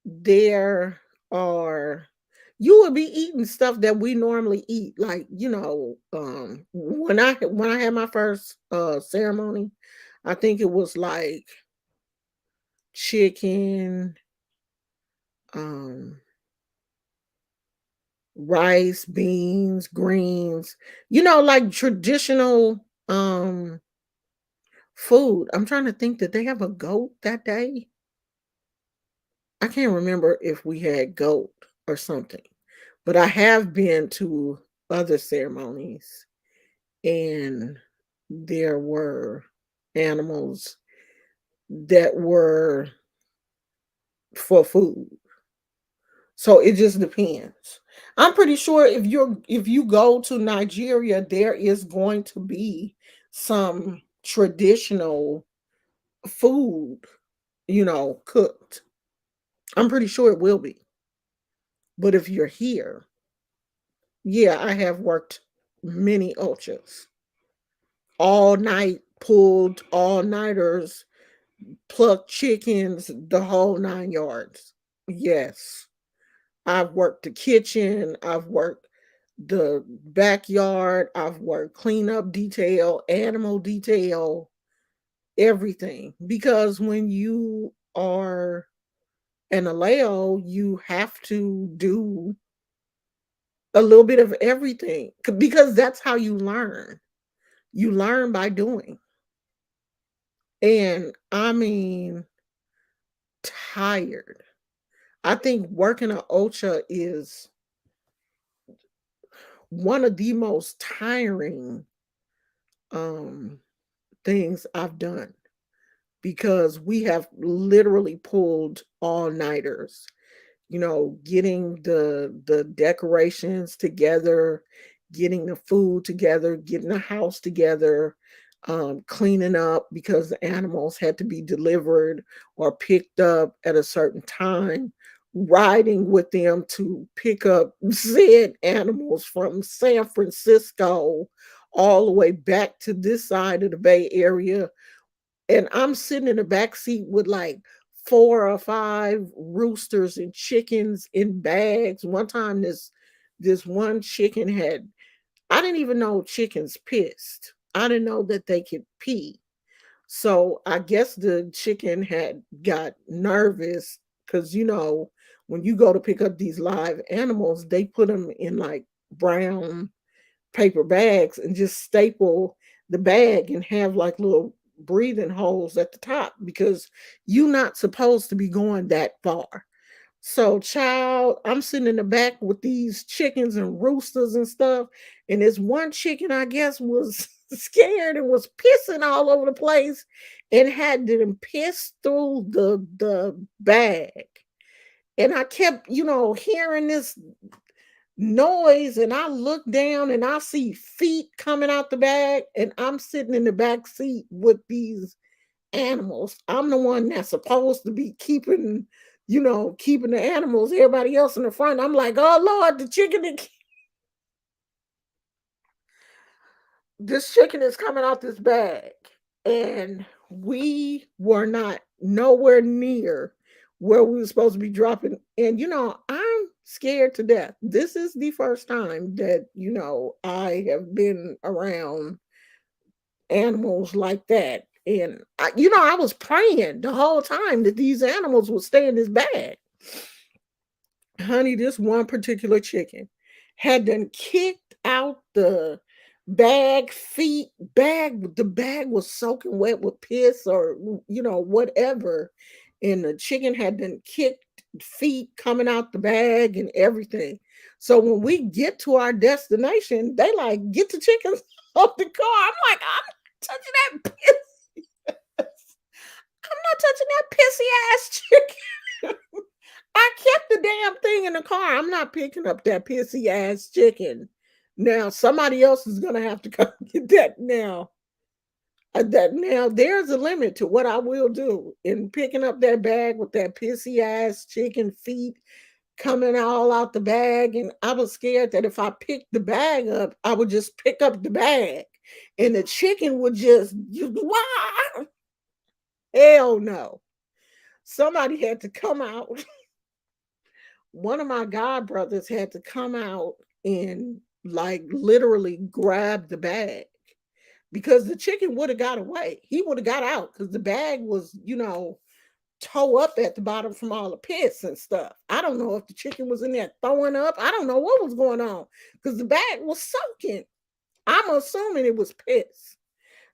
there are you would be eating stuff that we normally eat. Like, when I had my first ceremony, I think it was like chicken, um, rice, beans, greens, like traditional food. I'm trying to think, did they have a goat that day? I can't remember if we had goat or something, but I have been to other ceremonies and there were animals that were for food. So it just depends. I'm pretty sure if you go to Nigeria, there is going to be some traditional food, cooked. I'm pretty sure it will be. But if you're here, yeah, I have worked many ultras. All night, pulled all nighters, plucked chickens, the whole 9 yards. Yes. I've worked the kitchen, I've worked the backyard, I've worked cleanup detail, animal detail, everything. Because when you are an Aleo, you have to do a little bit of everything because that's how you learn. You learn by doing. And I mean, tired. I think working at OCHA is one of the most tiring um things I've done because we have literally pulled all-nighters, getting the decorations together, getting the food together, getting the house together, cleaning up because the animals had to be delivered or picked up at a certain time, riding with them to pick up said animals from San Francisco all the way back to this side of the Bay Area, and I'm sitting in the back seat with like 4 or 5 roosters and chickens in bags. One time this one chicken had I didn't even know chickens pissed. I didn't know that they could pee. So I guess the chicken had got nervous because when you go to pick up these live animals, they put them in like brown paper bags and just staple the bag and have like little breathing holes at the top because you're not supposed to be going that far. So, child, I'm sitting in the back with these chickens and roosters and stuff. And this one chicken, I guess, was scared and was pissing all over the place and had them piss through the bag. And I kept, hearing this noise, and I look down and I see feet coming out the bag, and I'm sitting in the back seat with these animals. I'm the one that's supposed to be keeping the animals, everybody else in the front. I'm like, oh Lord, this chicken is coming out this bag. And we were not nowhere near where we were supposed to be dropping. And I'm scared to death. This is the first time that, I have been around animals like that. And I was praying the whole time that these animals would stay in this bag. Honey, this one particular chicken had done kicked out the bag. The bag was soaking wet with piss or whatever. And the chicken had done kicked feet coming out the bag and everything. So when we get to our destination, they like get the chickens off the car. I'm like, I'm not touching that piss. I'm not touching that pissy ass chicken. the car. I'm not picking up that pissy ass chicken. Now somebody else is gonna have to come get that now. That now there's a limit to what I will do in picking up that bag with that pissy ass chicken feet coming all out the bag. And I was scared that if I picked the bag up, I would just pick up the bag and the chicken would just, wah! Hell no. Somebody had to come out. One of my god brothers had to come out and like literally grab the bag because the chicken would have got away. He would have got out because the bag was, toe up at the bottom from all the piss and stuff. I don't know if the chicken was in there throwing up. I don't know what was going on because the bag was soaking. I'm assuming it was piss.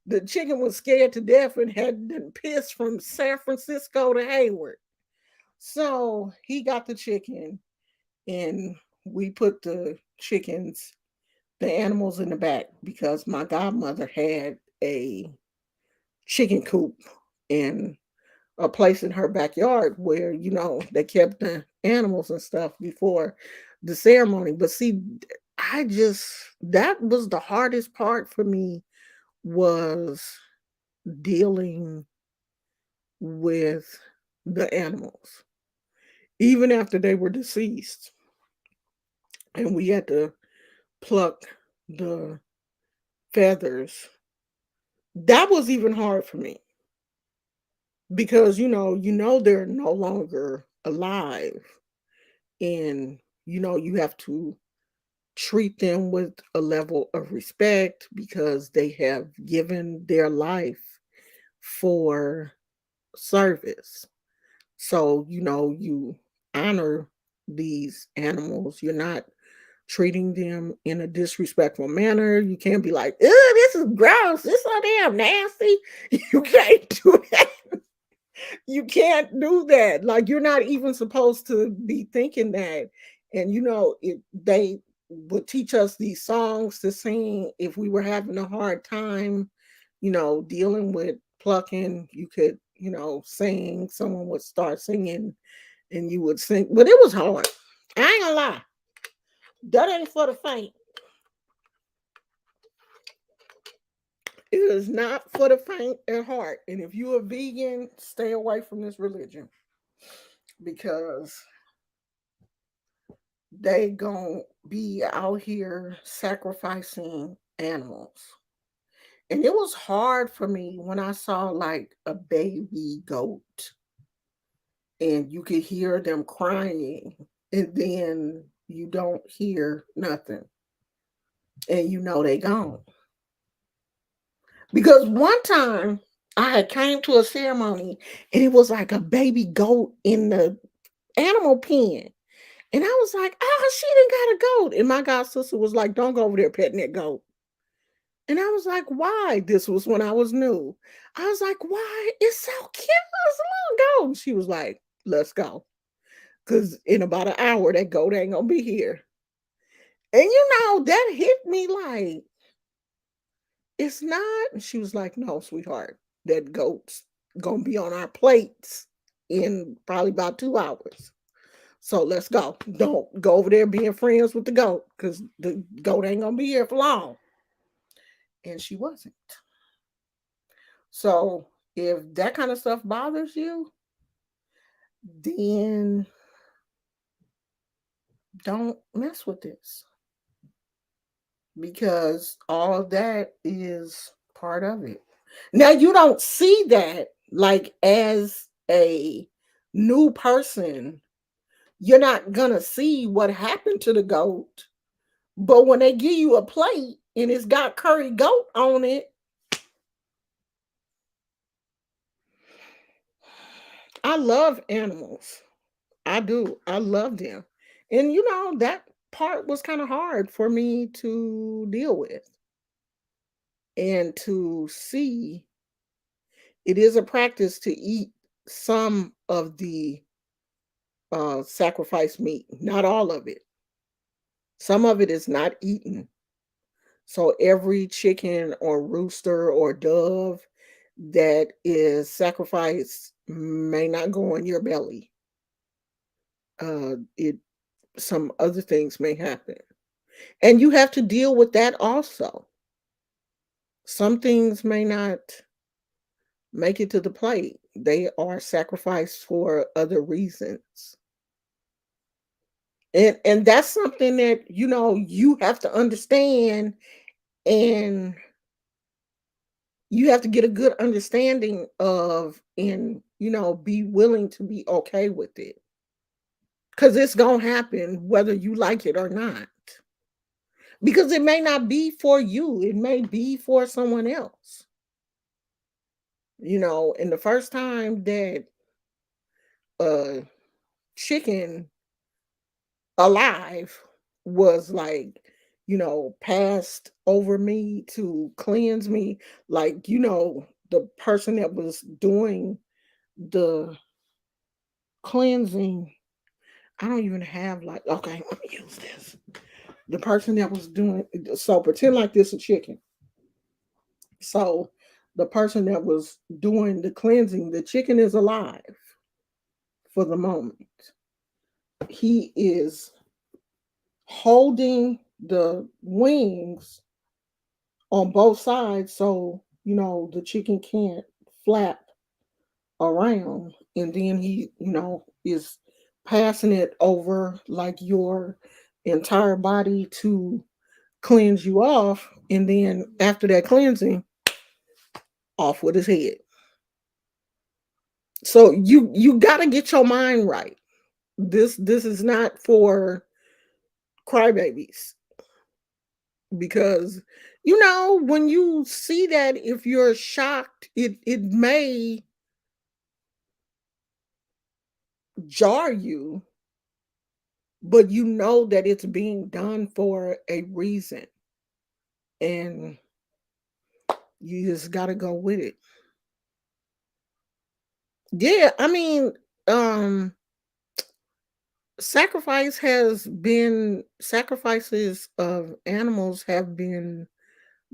The chicken was scared to death and had been pissed from San Francisco to Hayward. So he got the chicken and we put the animals in the back because my godmother had a chicken coop in a place in her backyard where they kept the animals and stuff before the ceremony. But see, I just that was the hardest part for me, was dealing with the animals even after they were deceased, and we had to pluck the feathers. That was even hard for me because they're no longer alive, and you have to treat them with a level of respect because they have given their life for service. So you honor these animals. You're not treating them in a disrespectful manner. You can't be like, "Oh, this is gross. This so damn nasty." You can't do that. You can't do that. Like, you're not even supposed to be thinking that. And they would teach us these songs to sing if we were having a hard time, dealing with plucking. You could, sing. Someone would start singing, and you would sing. But it was hard. I ain't gonna lie. That ain't for the faint. It is not for the faint at heart. And if you're a vegan, stay away from this religion because they gonna be out here sacrificing animals. And it was hard for me when I saw like a baby goat and you could hear them crying and then you don't hear nothing and they gone. Because one time I had came to a ceremony and it was like a baby goat in the animal pen. And I was like, oh, she didn't got a goat. And my god sister was like, don't go over there petting that goat. And I was like, why? This was when I was new. I was like, why? It's so cute. It's a little goat. She was like, let's go. Because in about an hour, that goat ain't going to be here. And that hit me like, it's not. And she was like, no, sweetheart, that goat's going to be on our plates in probably about 2 hours. So let's go. Don't go over there being friends with the goat because the goat ain't going to be here for long. And she wasn't. So if that kind of stuff bothers you, then don't mess with this because all of that is part of it. Now, you don't see that like as a new person. You're not going to see what happened to the goat. But when they give you a plate and it's got curry goat on it, I love animals. I do. I love them. And that part was kind of hard for me to deal with and to see. It is a practice to eat some of the sacrificed meat, not all of it. Some of it is not eaten. So every chicken or rooster or dove that is sacrificed may not go in your belly. It some other things may happen. And you have to deal with that also. Some things may not make it to the plate. They are sacrificed for other reasons. And that's something that, you have to understand, and you have to get a good understanding of, and be willing to be okay with it, because it's going to happen whether you like it or not, because it may not be for you, it may be for someone else. And the first time that a chicken alive was like, passed over me to cleanse me, like, the person that was doing the cleansing, I don't even have, like, okay, let me use this. The person that was doing, so pretend like this a chicken. So the person that was doing the cleansing, the chicken is alive for the moment. He is holding the wings on both sides, so the chicken can't flap around, and then he is passing it over like your entire body to cleanse you off, and then after that cleansing, off with his head. So you got to get your mind right. This is not for crybabies, because when you see that, if you're shocked, it may jar you, but you know that it's being done for a reason, and you just got to go with it. Yeah, I mean, um sacrifices of animals have been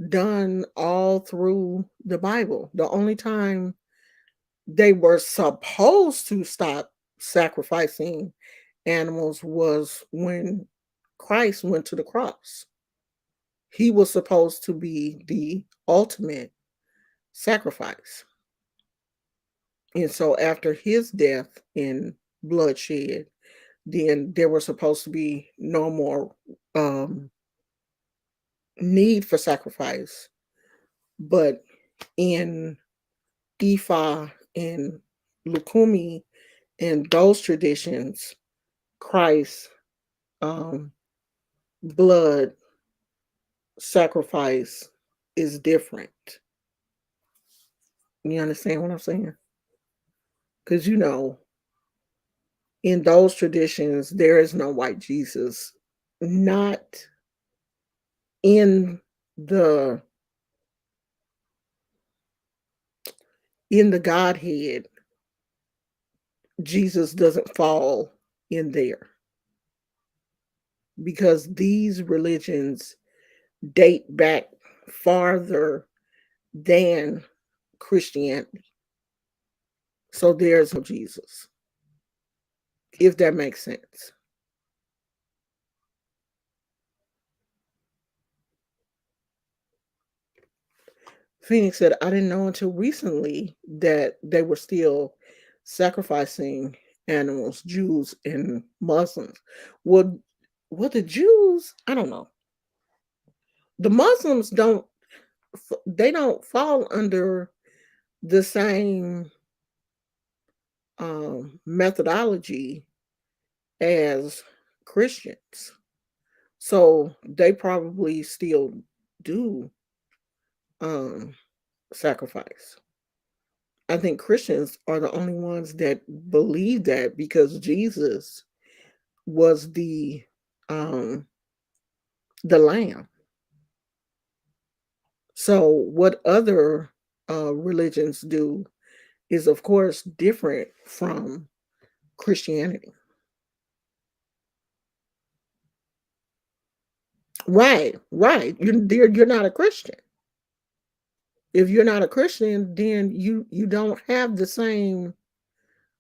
done all through the Bible. The only time they were supposed to stop sacrificing animals was when Christ went to the cross. He was supposed to be the ultimate sacrifice. And so after his death and bloodshed, then there was supposed to be no more um, need for sacrifice. But in Ifa and Lukumi and those traditions, Christ um, blood sacrifice is different. You understand what I'm saying? Because in those traditions, there is no white Jesus. Not in the Godhead. Jesus doesn't fall in there, because these religions date back farther than Christianity. So there's no Jesus, if that makes sense. Phoenix said, I didn't know until recently that they were still sacrificing animals, Jews and Muslims. Well, the Jews, I don't know. The Muslims they don't fall under the same methodology as Christians. So they probably still do um, sacrifice. I think Christians are the only ones that believe that, because Jesus was um, the lamb. So what other religions do is, of course, different from Christianity. Right, right. You're not a Christian. If you're not a Christian, then you don't have the same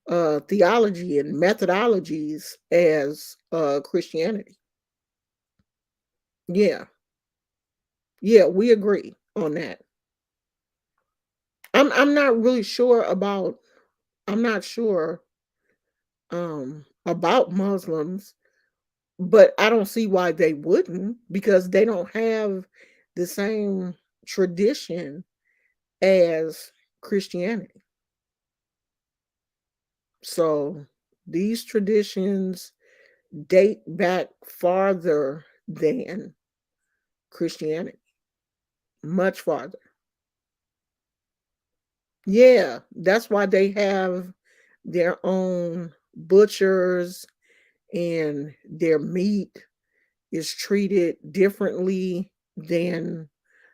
theology and methodologies as Christianity. Yeah, yeah, we agree on that. I'm not really sure about. I'm not sure about Muslims, but I don't see why they wouldn't, because they don't have the same tradition as Christianity. So these traditions date back farther than Christianity, much farther. Yeah, that's why they have their own butchers, and their meat is treated differently than,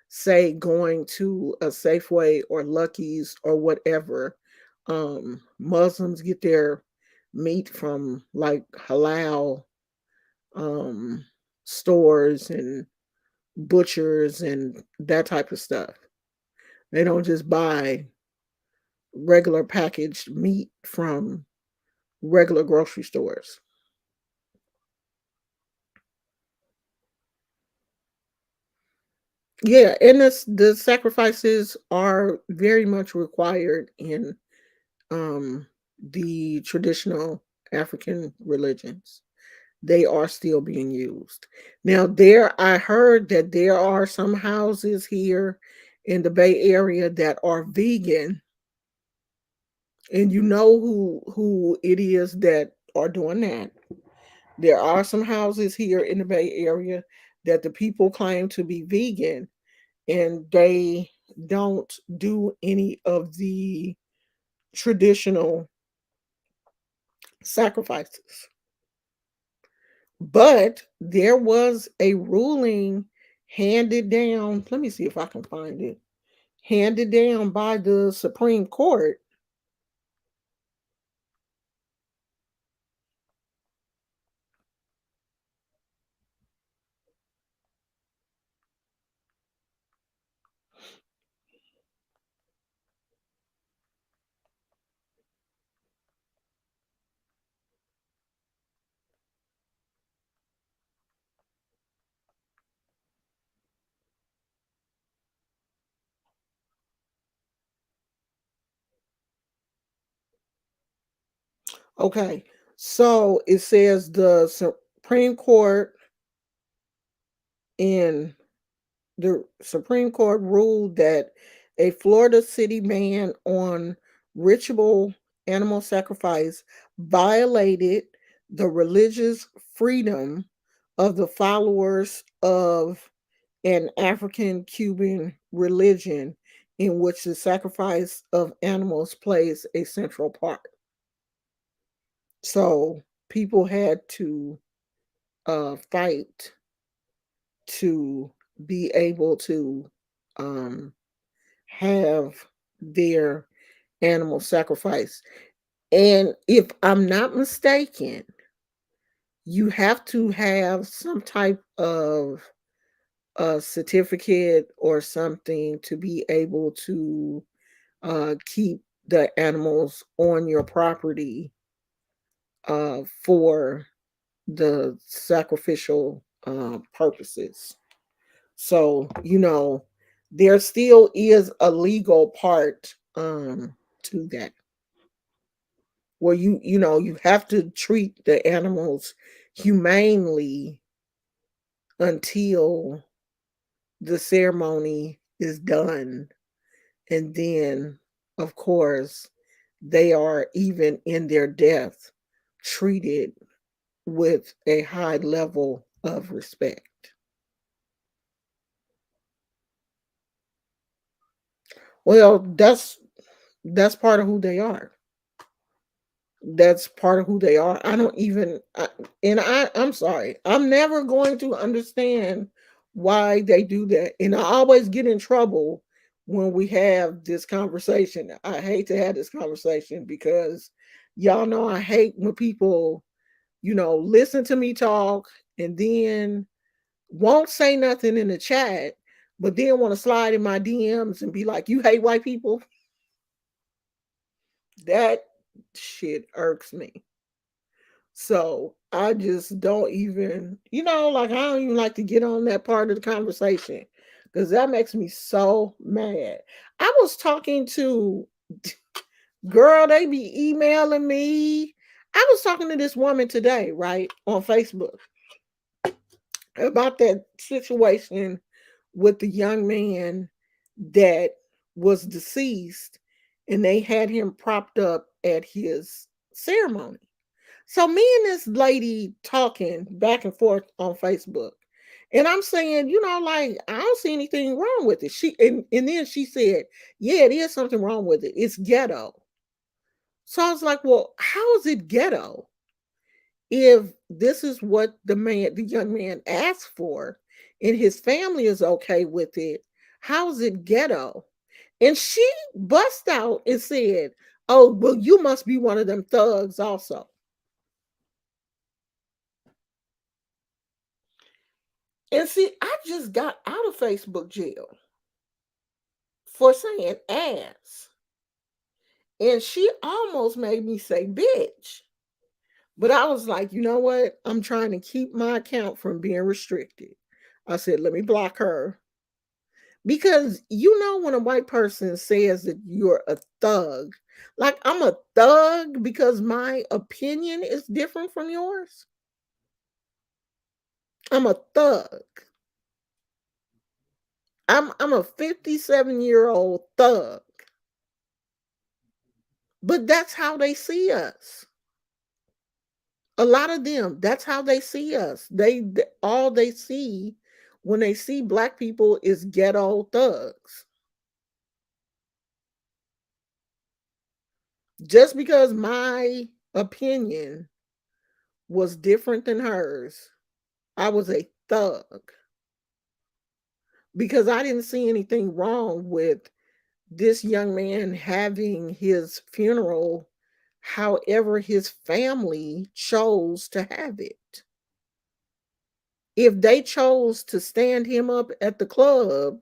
say, going to a Safeway or Lucky's or whatever. Muslims get their meat from like halal um, stores and butchers and that type of stuff. They don't just buy regular packaged meat from regular grocery stores. Yeah, and the sacrifices are very much required in um the traditional African religions. They are still being used. Now there I heard that there are some houses here in the Bay Area that are vegan, and you know who it is that are doing that. There are some houses here in the Bay Area that the people claim to be vegan, and they don't do any of the traditional sacrifices. But there was a ruling handed down. Let me see if I can find it. Handed down by the Supreme Court. Okay. So it says the Supreme Court in the Supreme Court ruled that a Florida city ban on ritual animal sacrifice violated the religious freedom of the followers of an African Cuban religion in which the sacrifice of animals plays a central part. So people had to fight to be able to um, have their animal sacrifice. And if I'm not mistaken, you have to have some type of a certificate or something to be able to keep the animals on your property for the sacrificial purposes. So, there still is a legal part to that, where you have to treat the animals humanely until the ceremony is done. And then, of course, they are, even in their death, treated with a high level of respect. Well, that's part of who they are. That's part of who they are. I don't even and I'm sorry. I'm never going to understand why they do that. And I always get in trouble when we have this conversation. I hate to have this conversation because y'all know I hate when people, listen to me talk and then won't say nothing in the chat, but then want to slide in my DMs and be like, "You hate white people." That shit irks me. So I just don't even, like I don't even like to get on that part of the conversation because that makes me so mad. I was talking to, girl, they be emailing me. I was talking to this woman today, right, on Facebook about that situation with the young man that was deceased and they had him propped up at his ceremony. So me and this lady talking back and forth on Facebook. And I'm saying, like, I don't see anything wrong with it. And then she said, yeah, it is something wrong with it. It's ghetto. So I was like, well, how is it ghetto if this is what the young man asked for, and his family is okay with it? How is it ghetto? And she bust out and said, oh, well, you must be one of them thugs also. And see, I just got out of Facebook jail for saying ass. And she almost made me say bitch. But I was like, you know what? I'm trying to keep my account from being restricted. I said, let me block her. Because when a white person says that you're a thug, like I'm a thug because my opinion is different from yours. I'm a thug. I'm a 57-year-old thug. But that's how they see us. A lot of them, that's how they see us. All they see when they see black people is ghetto thugs. Just because my opinion was different than hers, I was a thug because I didn't see anything wrong with this young man having his funeral however his family chose to have it. If they chose to stand him up at the club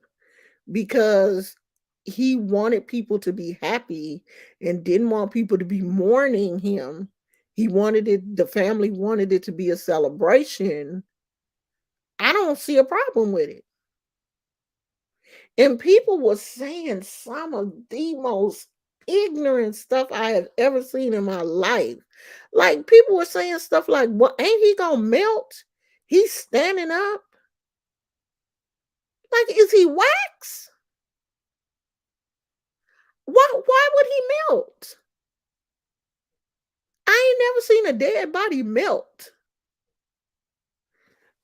because he wanted people to be happy and didn't want people to be mourning him, the family wanted it to be a celebration. I don't see a problem with it. And people were saying some of the most ignorant stuff I have ever seen in my life. Like people were saying stuff like, "Well, ain't he gonna melt? He's standing up. Like, is he wax? Why would he melt? I ain't never seen a dead body melt."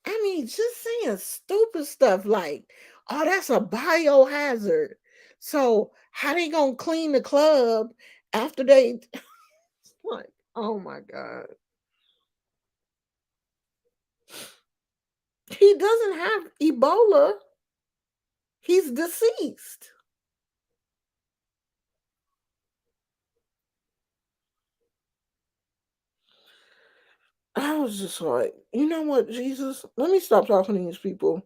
I mean, just saying stupid stuff like, "Oh, that's a biohazard. So how they gonna clean the club after they?" Like, oh my god, he doesn't have Ebola. He's deceased. I was just like, you know what, Jesus? Let me stop talking to these people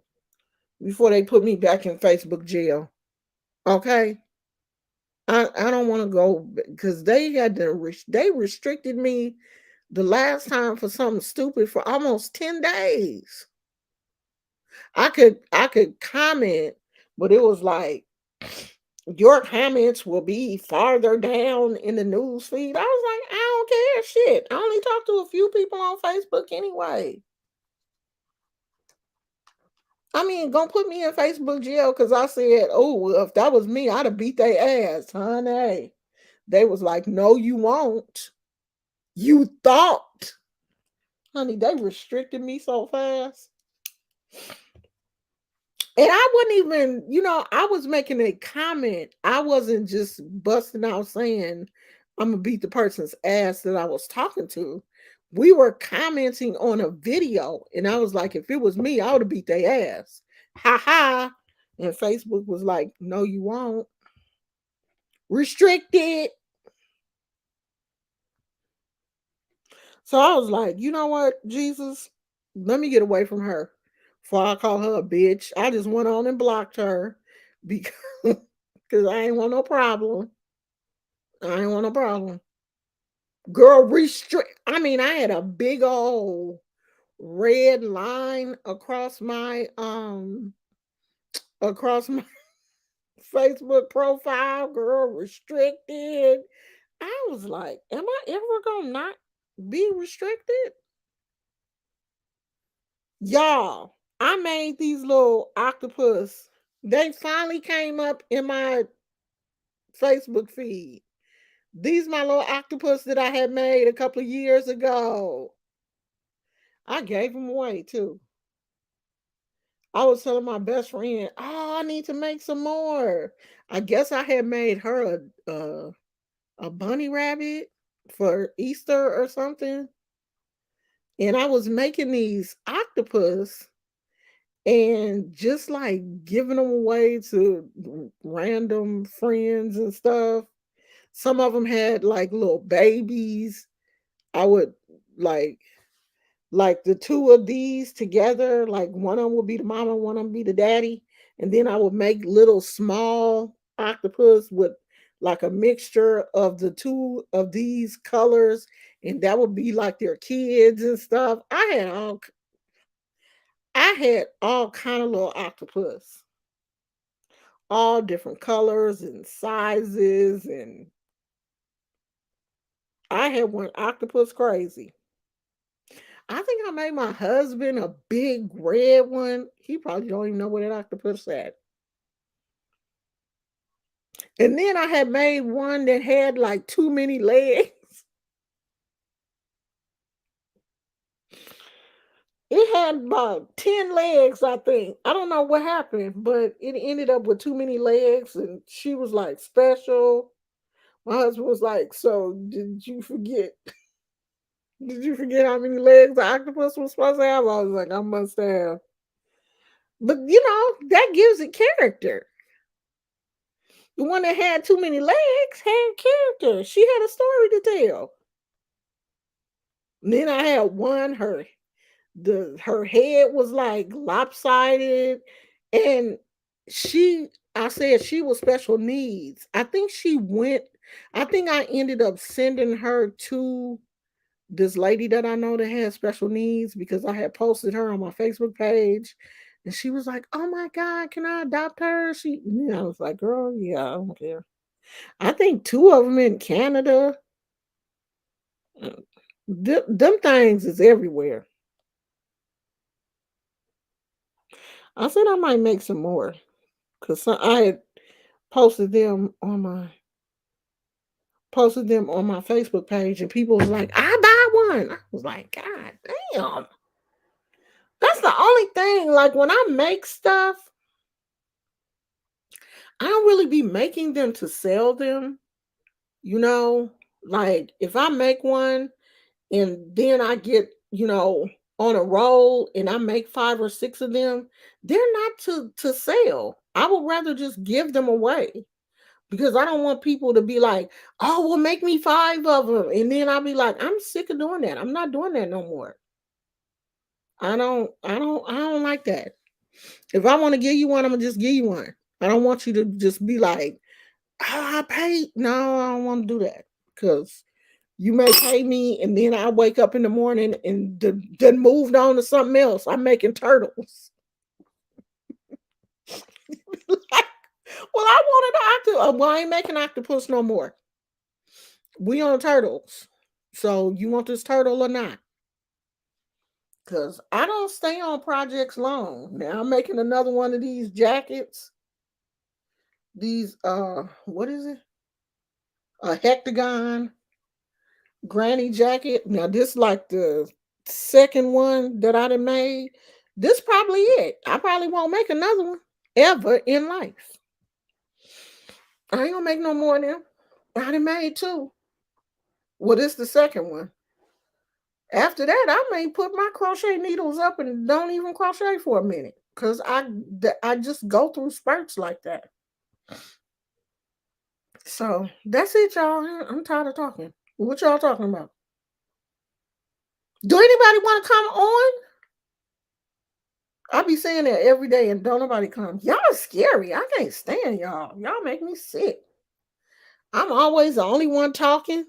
before they put me back in Facebook jail. Okay. I don't want to go because they restricted me the last time for something stupid for almost 10 days. I could comment, but it was like your comments will be farther down in the news feed. I was like, I don't care shit. I only talk to a few people on Facebook anyway. I mean, gonna put me in Facebook jail because I said, oh, well, if that was me, I'd have beat their ass, honey. They was like, no, you won't. You thought. Honey, they restricted me so fast. And I wasn't even, I was making a comment. I wasn't just busting out saying, I'm going to beat the person's ass that I was talking to. We were commenting on a video. And I was like, if it was me, I would have beat their ass. Ha ha. And Facebook was like, no, you won't. Restricted. So I was like, you know what, Jesus, let me get away from her before I call her a bitch. I just went on and blocked her because I ain't want no problem. I ain't want no problem. Girl, restrict. I mean, I had a big old red line across my Facebook profile, girl, restricted. I was like, am I ever gonna not be restricted? Y'all, I made these little octopus. They finally came up in my Facebook feed. These my little octopus that I had made a couple of years ago. I gave them away too. I was telling my best friend, "Oh, I need to make some more." I guess I had made her a bunny rabbit for Easter or something, and I was making these octopus and just like giving them away to random friends and stuff. Some of them had like little babies. I would like like the two of these together, like one of them would be the mama, one of them be the daddy, and then I would make little small octopus with like a mixture of the two of these colors, and that would be like their kids and stuff. I had all kind of little octopus, all different colors and sizes, and I had one octopus crazy. I think I made my husband a big red one. He probably don't even know what an octopus at. And then I had made one that had like too many legs. It had about 10 legs, I think. I don't know what happened, but it ended up with too many legs, and she was like special. My husband was like, "So did you forget? Did you forget how many legs the octopus was supposed to have?" I was like, "I must have." But that gives it character. The one that had too many legs had character. She had a story to tell. And then I had one her head was like lopsided, and I said she was special needs. I think I ended up sending her to this lady that I know that has special needs because I had posted her on my Facebook page, and she was like, "Oh my God, can I adopt her?" I was like, "Girl, yeah, I don't care." I think two of them in Canada. Uh, them things is everywhere. I said I might make some more because I had posted them on my Facebook page, and people was like, "I buy one." I was like, "God damn!" That's the only thing. Like when I make stuff, I don't really be making them to sell them. You know, like if I make one and then I get, on a roll and I make 5 or 6 of them, they're not to sell. I would rather just give them away because I don't want people to be like, "Oh, well, make me 5 of them," and then I'll be like, "I'm sick of doing that. I'm not doing that no more." I don't like that. If I want to give you one, I'm gonna just give you one. I don't want you to just be like, "Oh, I paid." No, I don't want to do that because you may pay me, and then I wake up in the morning and then moved on to something else. I'm making turtles. Like, well, I wanted an octopus. Well, I ain't making octopus no more. We on turtles. So you want this turtle or not? Because I don't stay on projects long. Now I'm making another one of these jackets. These what is it? A hectagon granny jacket. Now this like the second one that I done made. This probably it. I probably won't make another one ever in life. I ain't gonna make no more of them. I done made two. Well, this the second one. After that, I may put my crochet needles up and don't even crochet for a minute because I just go through spurts like that. So that's it, y'all. I'm tired of talking. What y'all talking about? Do anybody want to come on? I be saying that every day and don't nobody come. Y'all scary. I can't stand y'all. Y'all make me sick. I'm always the only one talking.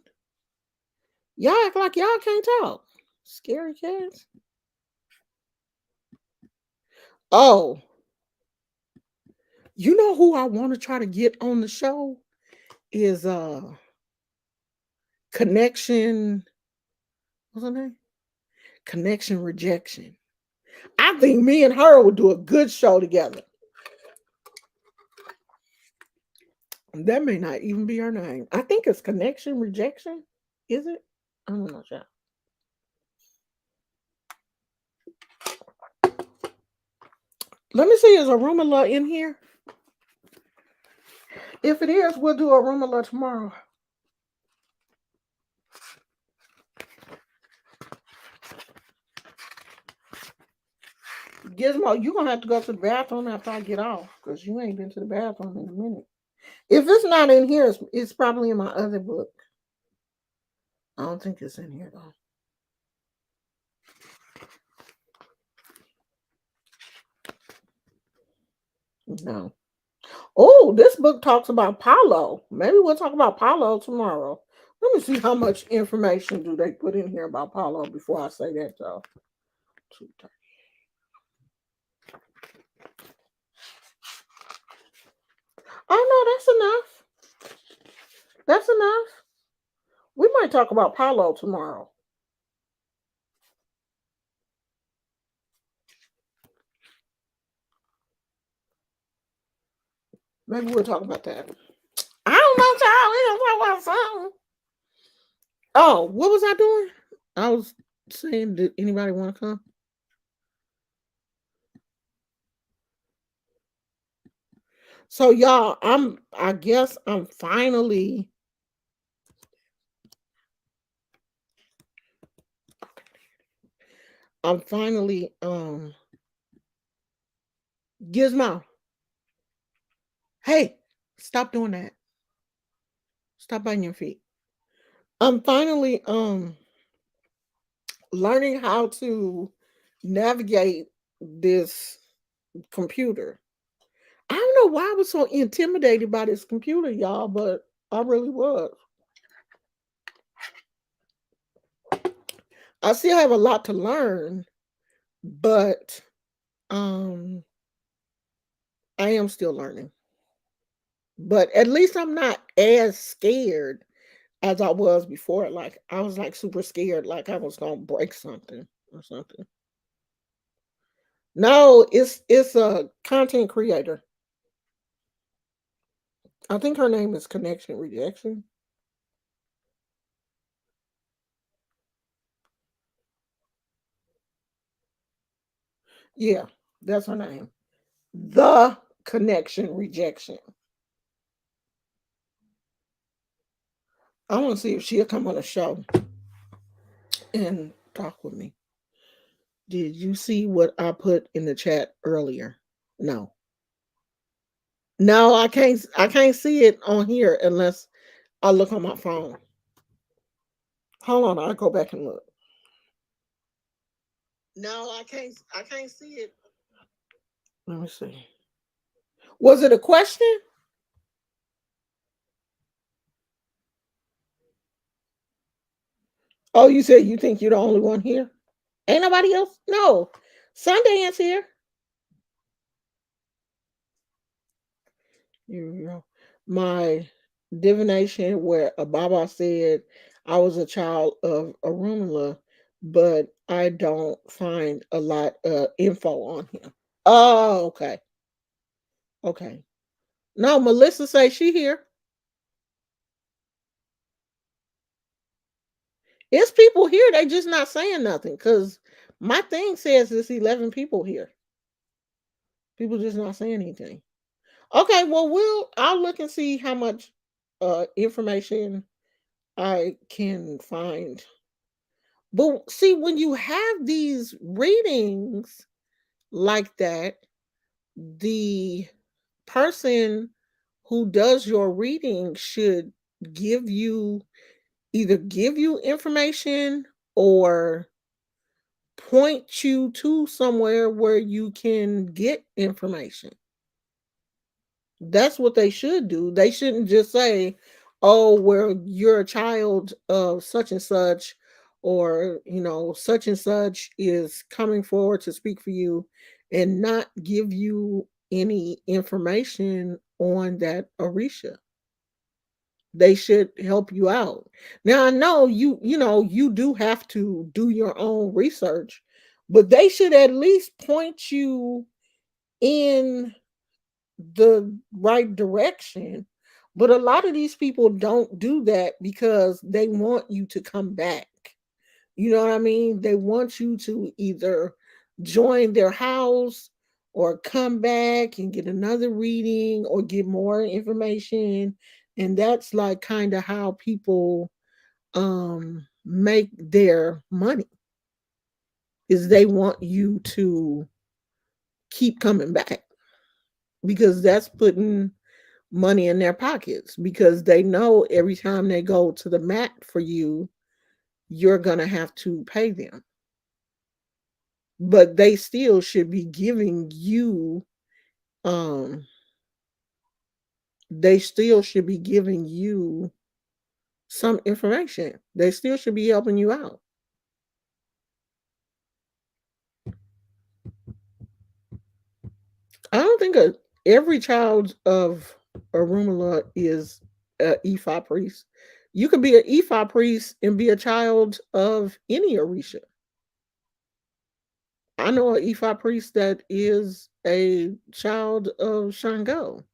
Y'all act like y'all can't talk. Scary cats. Oh, you know who I want to try to get on the show is Connection. What's her name? Connection Rejection. I think me and her would do a good show together. That may not even be her name. I think it's Connection Rejection. Is it? I'm not sure. Let me see. Is Arumala in here? If it is, we'll do Arumala tomorrow. Gizmo, you're going to have to go to the bathroom after I get off because you ain't been to the bathroom in a minute. If it's not in here, it's probably in my other book. I don't think it's in here, though. No. Oh, this book talks about Paulo. Maybe we'll talk about Paulo tomorrow. Let me see how much information do they put in here about Paulo before I say that, though. Oh, no, that's enough. That's enough. We might talk about Paulo tomorrow. Maybe we'll talk about that. I don't know, child. We gonna talk about something. Oh, what was I doing? I was saying, did anybody want to come? So y'all, I guess I'm finally Gizmo. Hey, stop doing that. Stop biting your feet. I'm finally learning how to navigate this computer. I don't know why I was so intimidated by this computer, y'all, but I really was. I still have a lot to learn, but I am still learning. But at least I'm not as scared as I was before. Like I was like super scared, like I was gonna break something or something. No, it's a content creator. I think her name is Connection Rejection. Yeah, that's her name. The Connection Rejection. I want to see if she'll come on the show and talk with me. Did you see what I put in the chat earlier? No. No, I can't see it on here unless I look on my phone. Hold on, I'll go back and look. No, I can't see it. Let me see. Was it a question? Oh, you said you think you're the only one here? Ain't nobody else? No. Sundance here. You know, my divination where Ababa said I was a child of Arumala, but I don't find a lot of info on him. Oh, okay. Okay. No, Melissa say she here. It's people here. They just not saying nothing because my thing says it's 11 people here. People just not saying anything. Okay, well, I'll look and see how much information I can find. But see, when you have these readings like that, the person who does your reading should give you either give you information or point you to somewhere where you can get information. That's what they should do. They shouldn't just say, oh, well, you're a child of such and such, or, such and such is coming forward to speak for you, and not give you any information on that Orisha. They should help you out. Now I know you do have to do your own research, but they should at least point you in the right direction. But a lot of these people don't do that because they want you to come back. You know what I mean? They want you to either join their house or come back and get another reading or get more information. And that's like kind of how people make their money, is they want you to keep coming back, because that's putting money in their pockets, because they know every time they go to the mat for you, you're going to have to pay them. But they still should be giving you um they still should be giving you some information. They still should be helping you out. I don't think every child of Arumala is a Ifa priest. You could be an Ifa priest and be a child of any Orisha. I know an Ifa priest that is a child of Shango.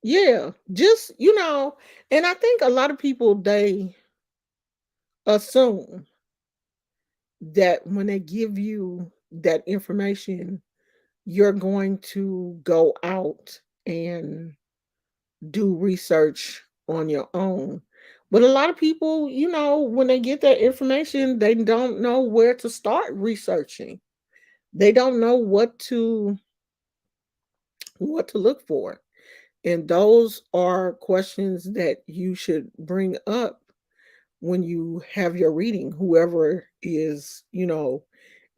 Yeah, just, and I think a lot of people, they assume that when they give you that information, you're going to go out and do research on your own. But a lot of people, when they get that information, they don't know where to start researching. They don't know what to look for. And those are questions that you should bring up when you have your reading. Whoever is,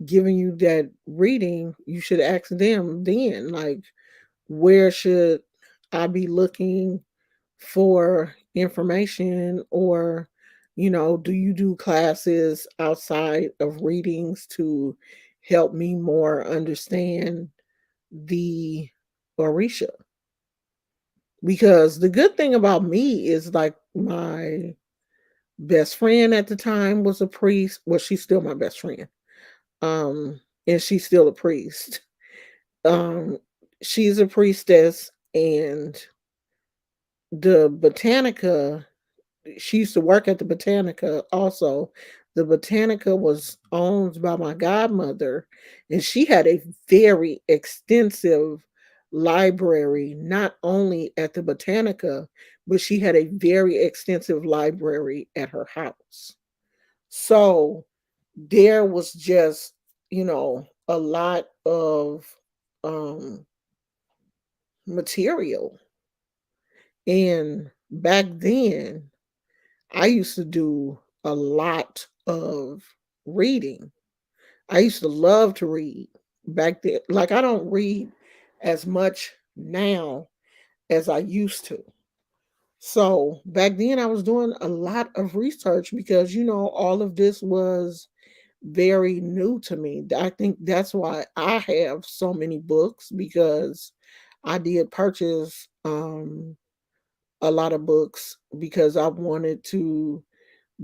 giving you that reading, you should ask them then, like, where should I be looking for information? Or, do you do classes outside of readings to help me more understand the Orisha? Because the good thing about me is, like, my best friend at the time was a priest. Well, she's still my best friend. And she's still a priest. Um, she's a priestess, and the Botanica, she used to work at the Botanica also. The Botanica was owned by my godmother, and she had a very extensive library, not only at the Botanica, but she had a very extensive library at her house. So there was just, a lot of um, material. And back then, I used to do a lot of reading. I used to love to read back then. Like, I don't read as much now as I used to. So back then, I was doing a lot of research because, all of this was very new to me. I think that's why I have so many books, because I did purchase a lot of books because I wanted to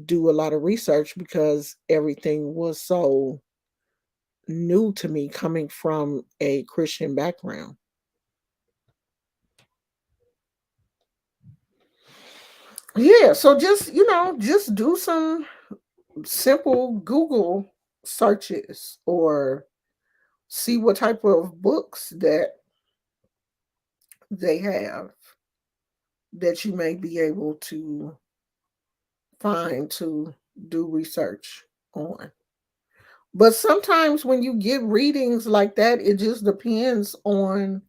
do a lot of research, because everything was so new to me coming from a Christian background. Yeah, so just, just do some simple Google searches, or see what type of books that they have that you may be able to find to do research on. But sometimes when you get readings like that, it just depends on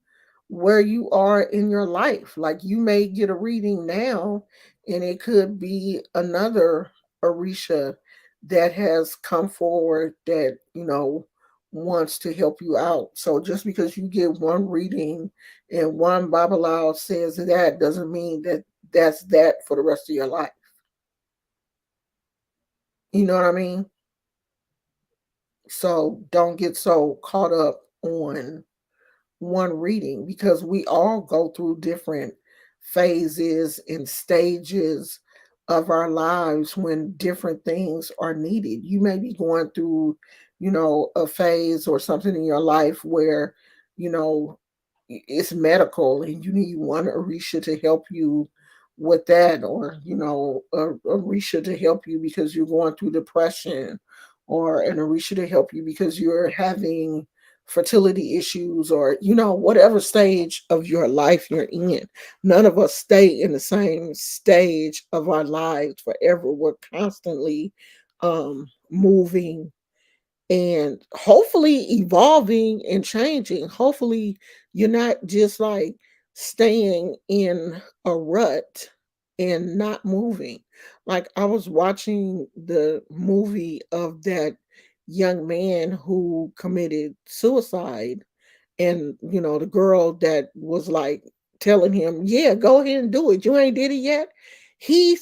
where you are in your life. Like, you may get a reading now, and it could be another Orisha that has come forward that, wants to help you out. So just because you get one reading and one Babalawo says that doesn't mean that that's that for the rest of your life. You know what I mean? So don't get so caught up on one reading because we all go through different phases and stages of our lives when different things are needed. You may be going through, a phase or something in your life where, you know, it's medical and you need one Orisha to help you with that, or a Orisha to help you because you're going through depression, or an Orisha to help you because you're having fertility issues, or whatever stage of your life you're in. None of us stay in the same stage of our lives forever. We're constantly moving and hopefully evolving and changing. Hopefully, you're not just like staying in a rut and not moving. Like, I was watching the movie of that young man who committed suicide, and the girl that was like telling him, "Yeah, go ahead and do it. You ain't did it yet." He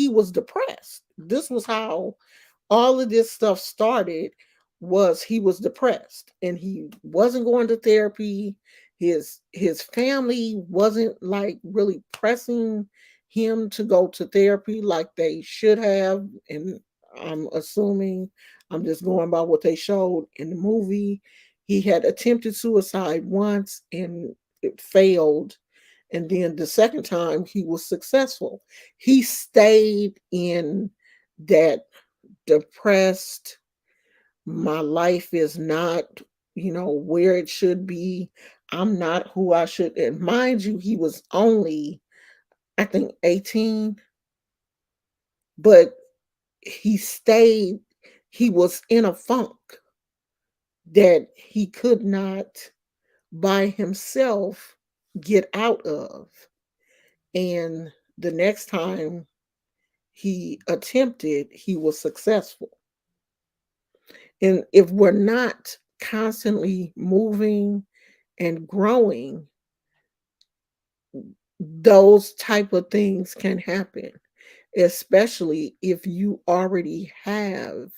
was depressed. This was how all of this stuff started. Was he was depressed and he wasn't going to therapy. His family wasn't like really pressing him to go to therapy like they should have. And I'm assuming, I'm just going by what they showed in the movie. He had attempted suicide once and it failed, and then the second time he was successful. He stayed in that depressed, my life is not, where it should be. I'm not who I should. And mind you, he was only, I think, 18, but he stayed, he was in a funk that he could not by himself get out of. And the next time he attempted, he was successful. And if we're not constantly moving and growing, those type of things can happen, especially if you already have,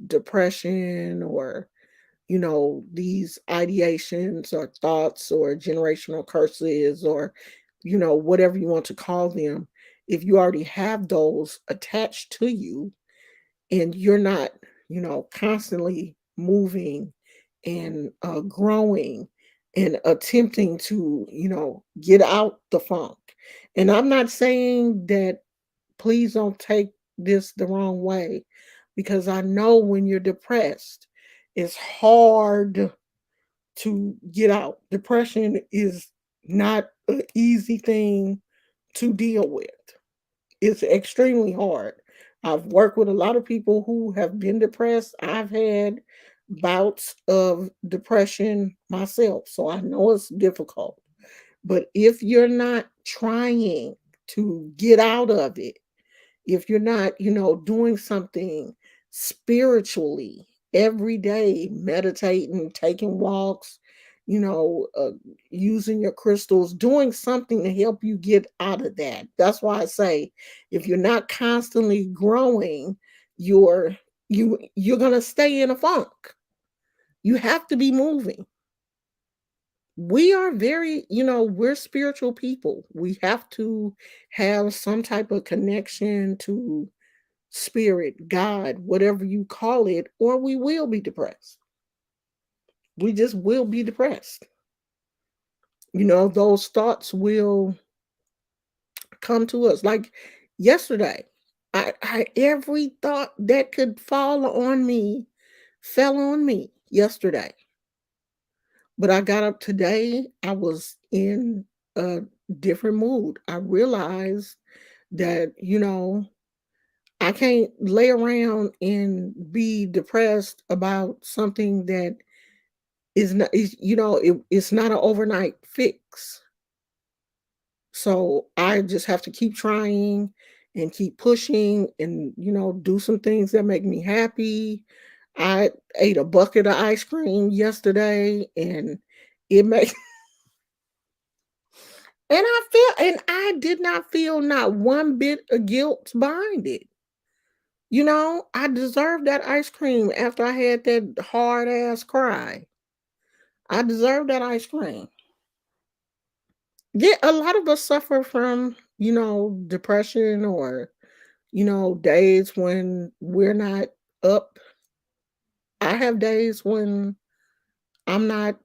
depression, or, these ideations or thoughts or generational curses, or, whatever you want to call them. If you already have those attached to you, and you're not, constantly moving and growing and attempting to, get out the funk. And I'm not saying that, please don't take this the wrong way, because I know when you're depressed, it's hard to get out. Depression is not an easy thing to deal with. It's extremely hard. I've worked with a lot of people who have been depressed. I've had bouts of depression myself, so I know it's difficult. But if you're not trying to get out of it, if you're not, doing something spiritually every day, meditating, taking walks, you know, uh, using your crystals, doing something to help you get out of that. That's why I say, if you're not constantly growing, you're you're gonna stay in a funk. You have to be moving. We are very, we're spiritual people. We have to have some type of connection to spirit, God, whatever you call it, or we will be depressed. We just will be depressed. Those thoughts will come to us. Like yesterday, I every thought that could fall on me fell on me yesterday. But I got up today, I was in a different mood. I realized that, I can't lay around and be depressed about something that is not is it's not an overnight fix. So I just have to keep trying and keep pushing and do some things that make me happy. I ate a bucket of ice cream yesterday and it made and I did not feel not one bit of guilt behind it. I deserved that ice cream after I had that hard ass cry. I deserve that ice cream. Yeah, a lot of us suffer from, depression or, days when we're not up. I have days when I'm not,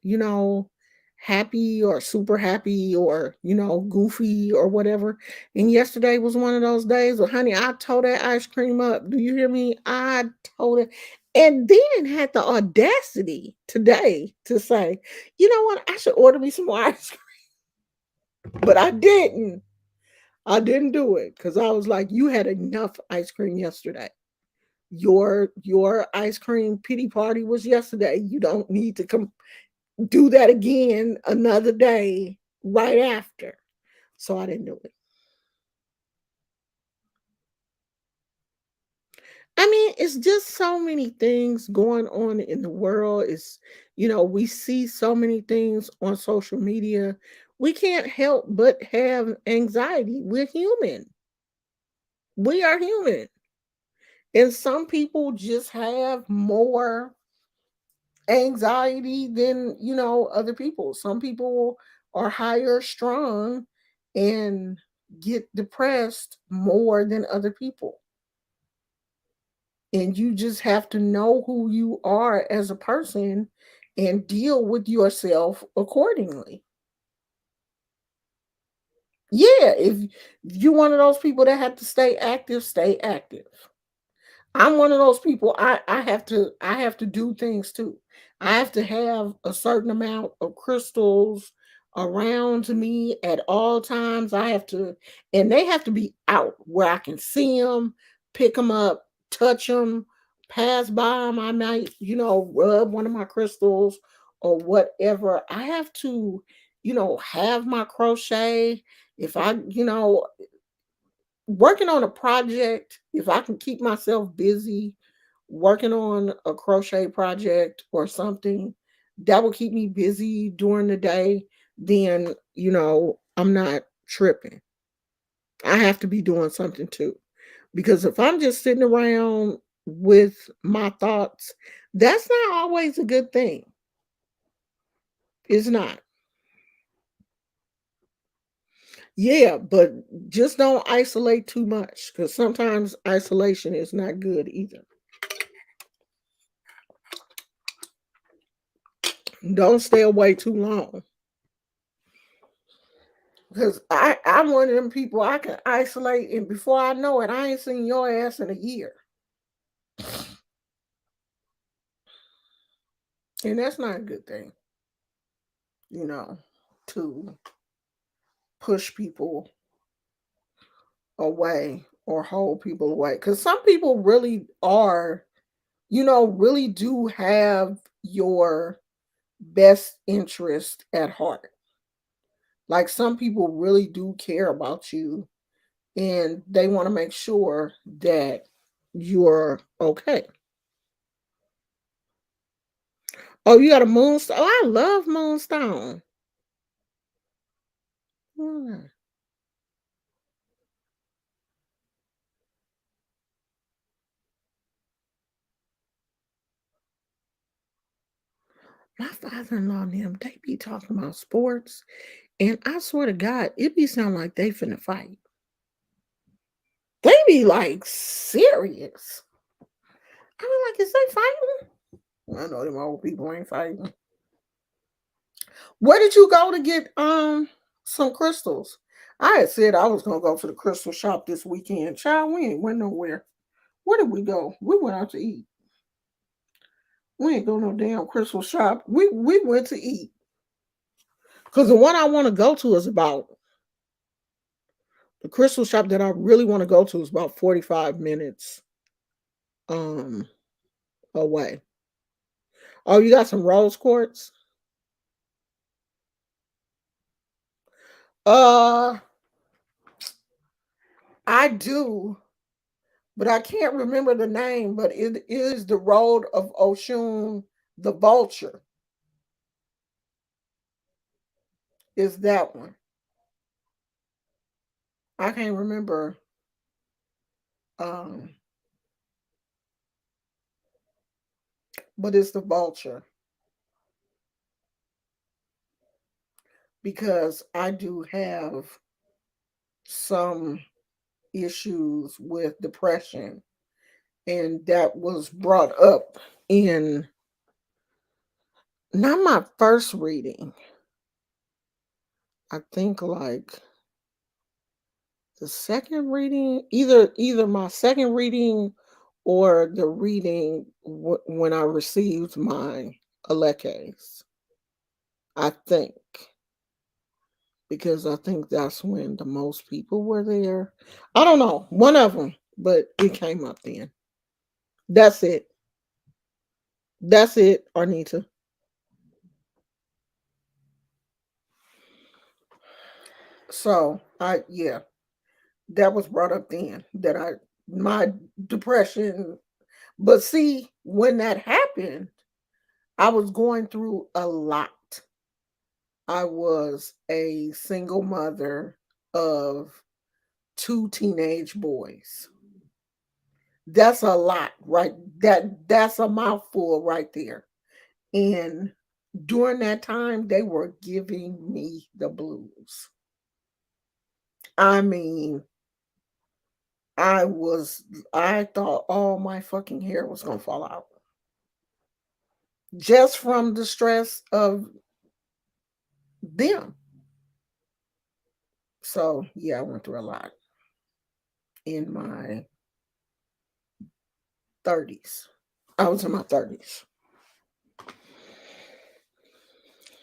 you know, happy or super happy or, goofy or whatever. And yesterday was one of those days where, honey, I tore that ice cream up. Do you hear me? I told it. And then had the audacity today to say, you know what? I should order me some more ice cream. But I didn't. I didn't do it because I was like, you had enough ice cream yesterday. Your ice cream pity party was yesterday. You don't need to come do that again another day right after. So I didn't do it. I mean, it's just so many things going on in the world. We see so many things on social media. We can't help but have anxiety. We're human. We are human. And some people just have more anxiety than, other people. Some people are higher strung and get depressed more than other people. And you just have to know who you are as a person and deal with yourself accordingly. Yeah, if you're one of those people that have to stay active, stay active. I'm one of those people. I have to do things too. I have to have a certain amount of crystals around me at all times. And they have to be out where I can see them, pick them up, touch them, pass by them. I might, rub one of my crystals or whatever. I have to, have my crochet. If I, working on a project, if I can keep myself busy working on a crochet project or something that will keep me busy during the day, then, I'm not tripping. I have to be doing something too. Because if I'm just sitting around with my thoughts, that's not always a good thing. It's not. Yeah, but just don't isolate too much because sometimes isolation is not good either. Don't stay away too long. Because I'm one of them people I can isolate, and before I know it, I ain't seen your ass in a year. And that's not a good thing, you know, to push people away or hold people away. Because some people really are, really do have your best interest at heart. Like some people really do care about you and they want to make sure that you're okay. Oh, you got a moonstone? Oh, I love moonstone. Mm. My father-in-law and them, they be talking about sports, and I swear to God, it be sound like they finna fight. They be like serious. I be like, is they fighting? I know them old people ain't fighting. Where did you go to get some crystals? I had said I was gonna go to the crystal shop this weekend. Child, we ain't went nowhere. Where did we go? We went out to eat. We ain't go no damn crystal shop. We went to eat. Because the one I want to go to is about the crystal shop that I really want to go to is about 45 minutes um away. Oh, you got some rose quartz? Uh I do, but I can't remember the name, but it is the Road of Oshun, the Vulture is that one. I can't remember um but it's the Vulture because I do have some issues with depression, and that was brought up in not my first reading. I think like the second reading, either my second reading or the reading when I received my Alekes. I think because I think that's when the most people were there. I don't know, one of them, but it came up then. That's it. That's it, Arnita. So I yeah, that was brought up then that I my depression. But see, when that happened, I was going through a lot. I was a single mother of two teenage boys. That's a lot, right? That's a mouthful right there. And during that time, they were giving me the blues. I mean, I was I thought all my fucking hair was gonna fall out. Just from the stress of them. So yeah, I went through a lot in my 30s. I was in my 30s.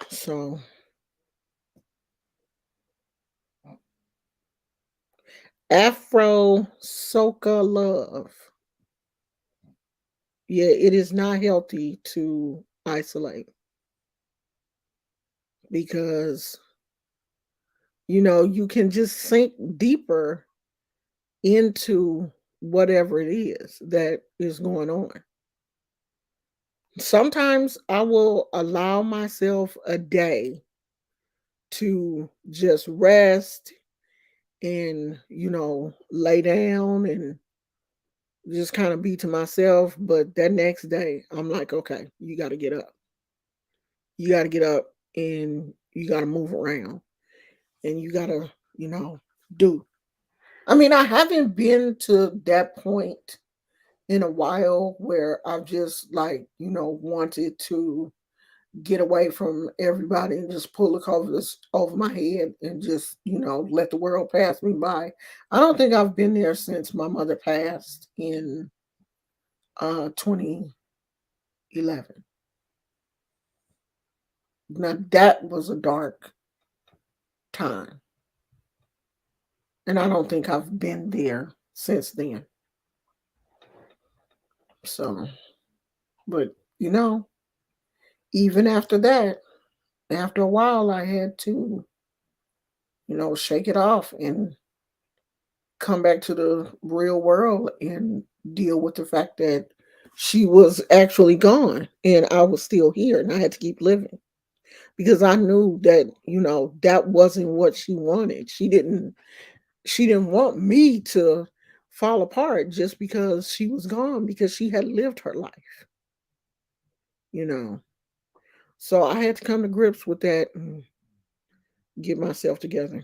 So Afro Soca Love. Yeah, it is not healthy to isolate because you can just sink deeper into whatever it is that is going on. Sometimes I will allow myself a day to just rest and, lay down and just kind of be to myself. But that next day, I'm like, okay, you got to get up. You got to get up and you got to move around and you got to, you know, do. I mean, I haven't been to that point in a while where I've just like, wanted to get away from everybody and just pull the covers over my head and just, let the world pass me by. I don't think I've been there since my mother passed in 2011. Now that was a dark time. And I don't think I've been there since then. So, but even after that, after a while, I had to, shake it off and come back to the real world and deal with the fact that she was actually gone and I was still here and I had to keep living because I knew that, that wasn't what she wanted. She didn't want me to fall apart just because she was gone because she had lived her life, you know. So I had to come to grips with that and get myself together.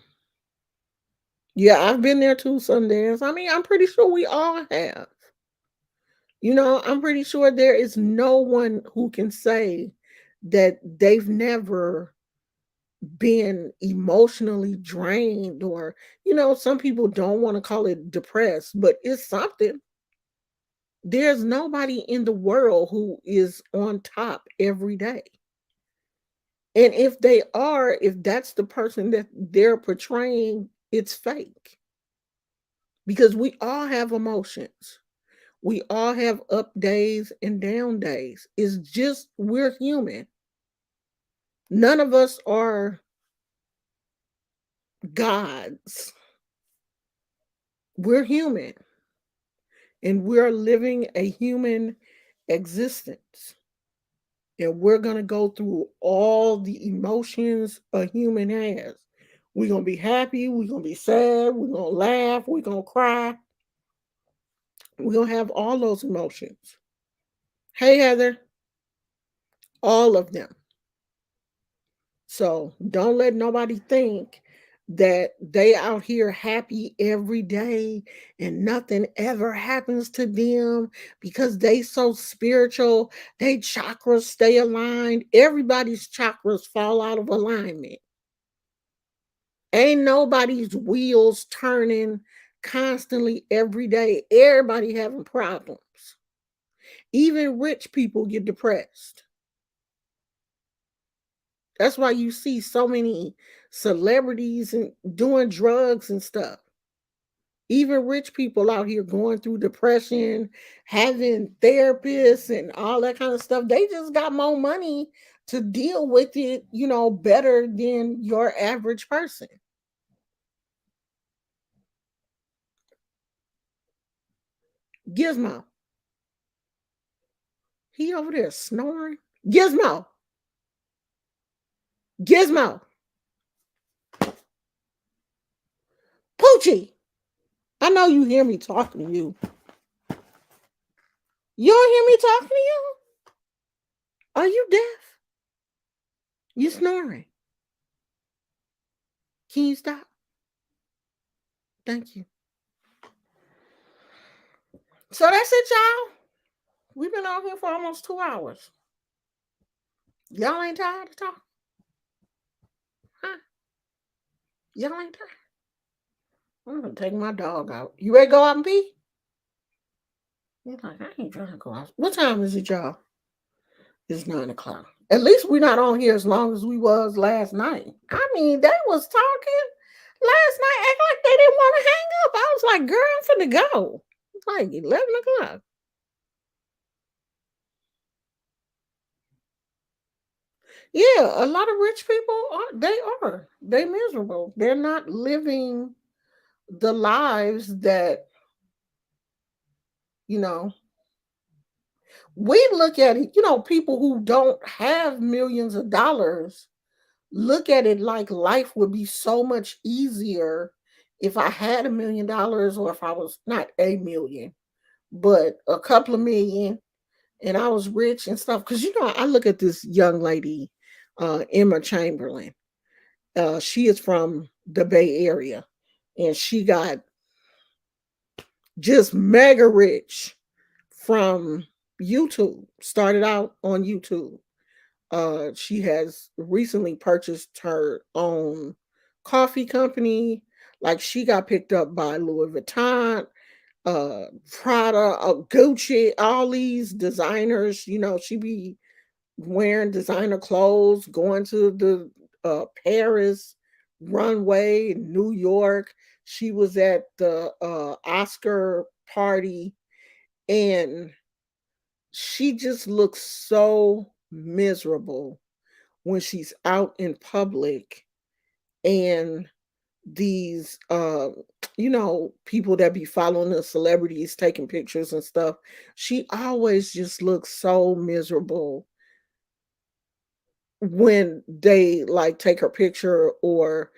Yeah, I've been there too, Sundance. I mean, I'm pretty sure we all have. I'm pretty sure there is no one who can say that they've never been emotionally drained or, some people don't want to call it depressed, but it's something. There's nobody in the world who is on top every day. And if they are, if that's the person that they're portraying, it's fake because we all have emotions. We all have up days and down days. It's just we're human. None of us are gods. We're human. and we're living a human existence. And we're going to go through all the emotions a human has. We're going to be happy, we're going to be sad, we're going to laugh, we're going to cry. We're going to have all those emotions. Hey, Heather, all of them. So don't let nobody think that they out here happy every day and nothing ever happens to them because they so spiritual, they chakras stay aligned. Everybody's chakras fall out of alignment. Ain't nobody's wheels turning constantly every day. Everybody having problems. Even rich people get depressed. That's why you see so many celebrities and doing drugs and stuff. Even rich people out here going through depression, having therapists and all that kind of stuff. They just got more money to deal with it, better than your average person. Gizmo, he over there snoring. Gizmo, Gizmo, Poochie. I know you hear me talking to you. You don't hear me talking to you? Are you deaf? You snoring. Can you stop? Thank you. So that's it, y'all. We've been on here for almost 2 hours. Y'all ain't tired of talking? Huh? Y'all ain't tired? I'm gonna take my dog out. You ready to go out and pee? He's like, I ain't trying to go out. What time is it, y'all? It's 9 o'clock. At least we're not on here as long as we was last night. I mean, they was talking last night, act like they didn't want to hang up. I was like, girl, I'm finna go. It's like 11 o'clock. Yeah, a lot of rich people they miserable. They're not living the lives that, you know, we look at it, people who don't have millions of dollars look at it like life would be so much easier if I had $1 million, or if I was not a million, but a couple of million, and I was rich and stuff. Because I look at this young lady, Emma Chamberlain. She is from the Bay Area, and she got just mega rich from YouTube. Started out on YouTube. She has recently purchased her own coffee company. Like, she got picked up by Louis Vuitton, Prada, Gucci, all these designers. She be wearing designer clothes, going to the Paris runway, New York. She was at the Oscar party, and she just looks so miserable when she's out in public, and these people that be following the celebrities taking pictures and stuff, she always just looks so miserable when they like take her picture, or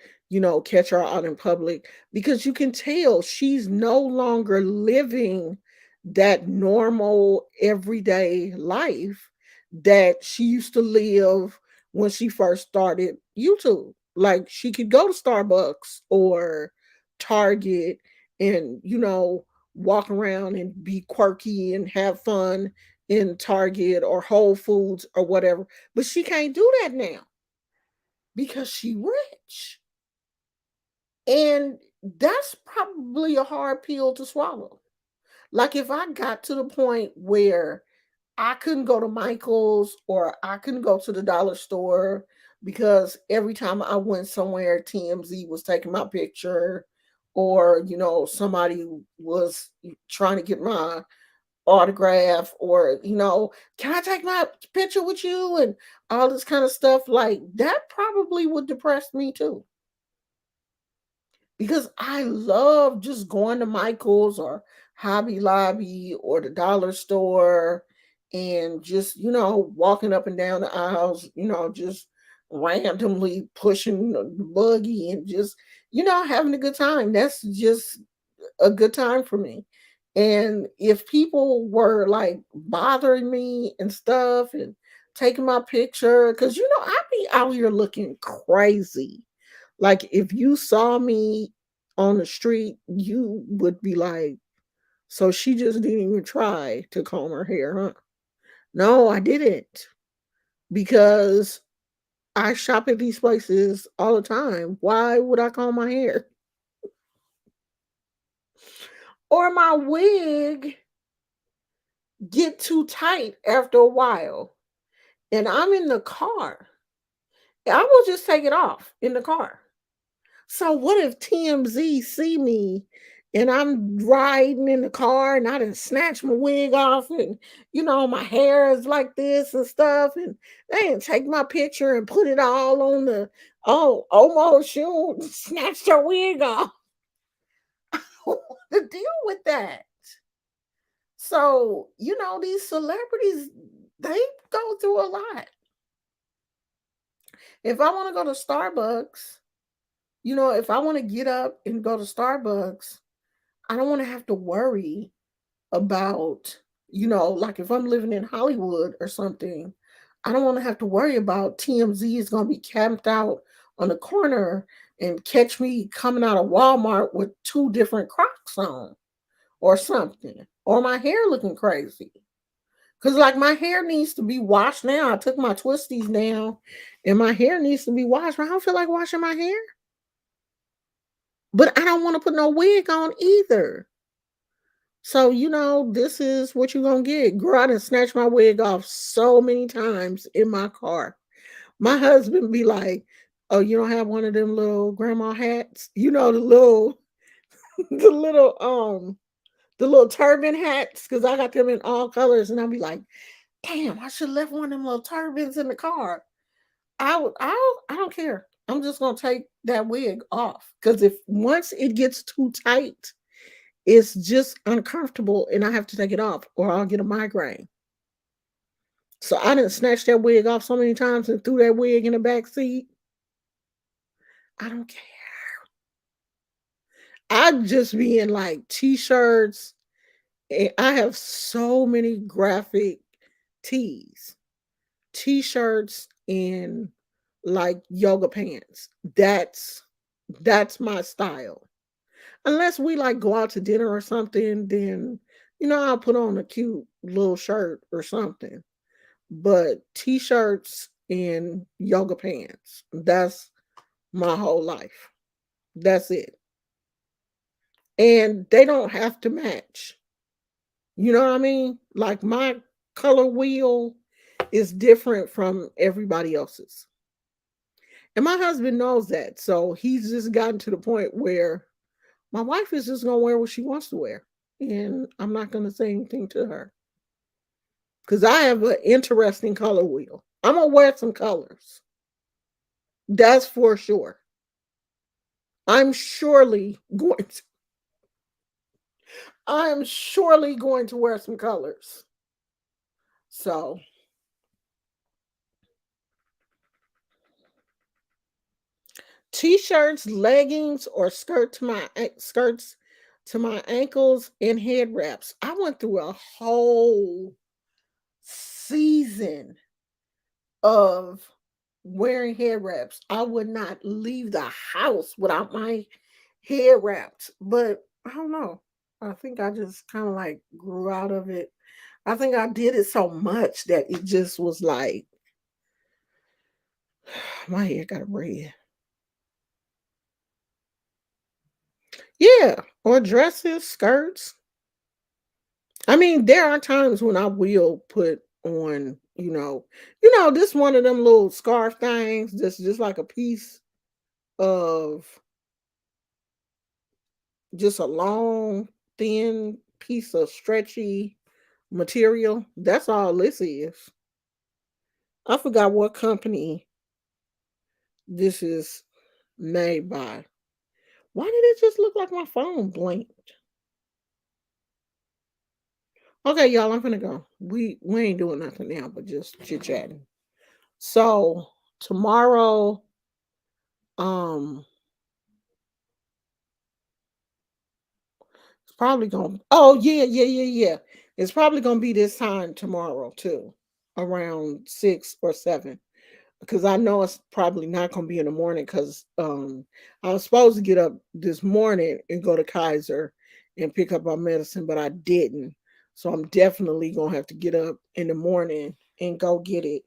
catch her out in public, because you can tell she's no longer living that normal everyday life that she used to live when she first started YouTube. Like, she could go to Starbucks or Target and walk around and be quirky and have fun in Target or Whole Foods or whatever. But she can't do that now because she rich. And that's probably a hard pill to swallow. Like, if I got to the point where I couldn't go to Michael's or I couldn't go to the dollar store because every time I went somewhere, TMZ was taking my picture, or somebody was trying to get my autograph, or can I take my picture with you, and all this kind of stuff. Like, that probably would depress me too, because I love just going to Michael's or Hobby Lobby or the dollar store and just, walking up and down the aisles, just randomly pushing the buggy and just, having a good time. That's just a good time for me. And if people were like bothering me and stuff and taking my picture, because I be out here looking crazy. Like if you saw me on the street, you would be like, so she just didn't even try to comb her hair, huh? No, I didn't. Because I shop at these places all the time. Why would I comb my hair? Or my wig get too tight after a while and I'm in the car. I will just take it off in the car. So what if TMZ see me and I'm riding in the car and I didn't snatch my wig off and my hair is like this and stuff and they didn't take my picture and put it all on the almost you snatched her wig off. The deal with that. So, these celebrities, they go through a lot. If I want to go to Starbucks, if I want to get up and go to Starbucks, I don't want to have to worry about, like if I'm living in Hollywood or something, I don't want to have to worry about TMZ is going to be camped out on the corner and catch me coming out of Walmart with two different Crocs on or something, or my hair looking crazy. Because, like, my hair needs to be washed now. I took my twisties down and my hair needs to be washed. But I don't feel like washing my hair. But I don't want to put no wig on either. So, this is what you're going to get. Girl, I done snatched my wig off so many times in my car. My husband be like, oh, you don't have one of them little grandma hats? the little, the little turban hats, because I got them in all colors. And I'll be like, damn, I should have left one of them little turbans in the car. I don't care. I'm just gonna take that wig off. Because if once it gets too tight, it's just uncomfortable and I have to take it off or I'll get a migraine. So I didn't snatch that wig off so many times and threw that wig in the back seat. I don't care. I'd just be in like t-shirts. And I have so many graphic tees, t-shirts, and like yoga pants. That's my style. Unless we like go out to dinner or something, then I'll put on a cute little shirt or something. But t-shirts and yoga pants, that's my whole life. That's it. And they don't have to match. You know what I mean? Like my color wheel is different from everybody else's. And my husband knows that. So he's just gotten to the point where my wife is just going to wear what she wants to wear. And I'm not going to say anything to her because I have an interesting color wheel. I'm going to wear some colors. That's for sure. I'm surely going to, I'm surely going to wear some colors. So, t-shirts, leggings, or skirts to my ankles and head wraps. I went through a whole season of wearing head wraps. I would not leave the house without my head wrapped. But I don't know. I think I just kind of like grew out of it. I think I did it so much that it just was like my hair got red. Yeah, or dresses, skirts. I mean, there are times when I will put on, this one of them little scarf things, just like a piece of just a long, thin piece of stretchy material. That's all this is. I forgot what company this is made by. Why did it just look like my phone blinked? Okay, y'all, I'm gonna go. We ain't doing nothing now, but just chit chatting. So tomorrow, um, it's probably gonna. Oh yeah, yeah, yeah, yeah. It's probably gonna be this time tomorrow too, around 6 or 7. Because I know it's probably not gonna be in the morning. Because I was supposed to get up this morning and go to Kaiser and pick up my medicine, but I didn't. So I'm definitely gonna have to get up in the morning and go get it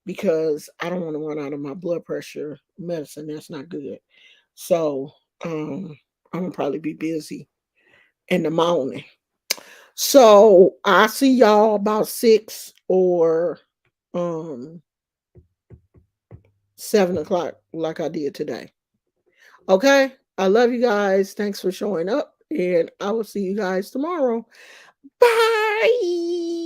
because I don't want to run out of my blood pressure medicine. That's not good. So I'm gonna probably be busy in the morning. So I see y'all about 6 or 7 o'clock, like I did today. Okay. I love you guys. Thanks for showing up. And I will see you guys tomorrow. Bye.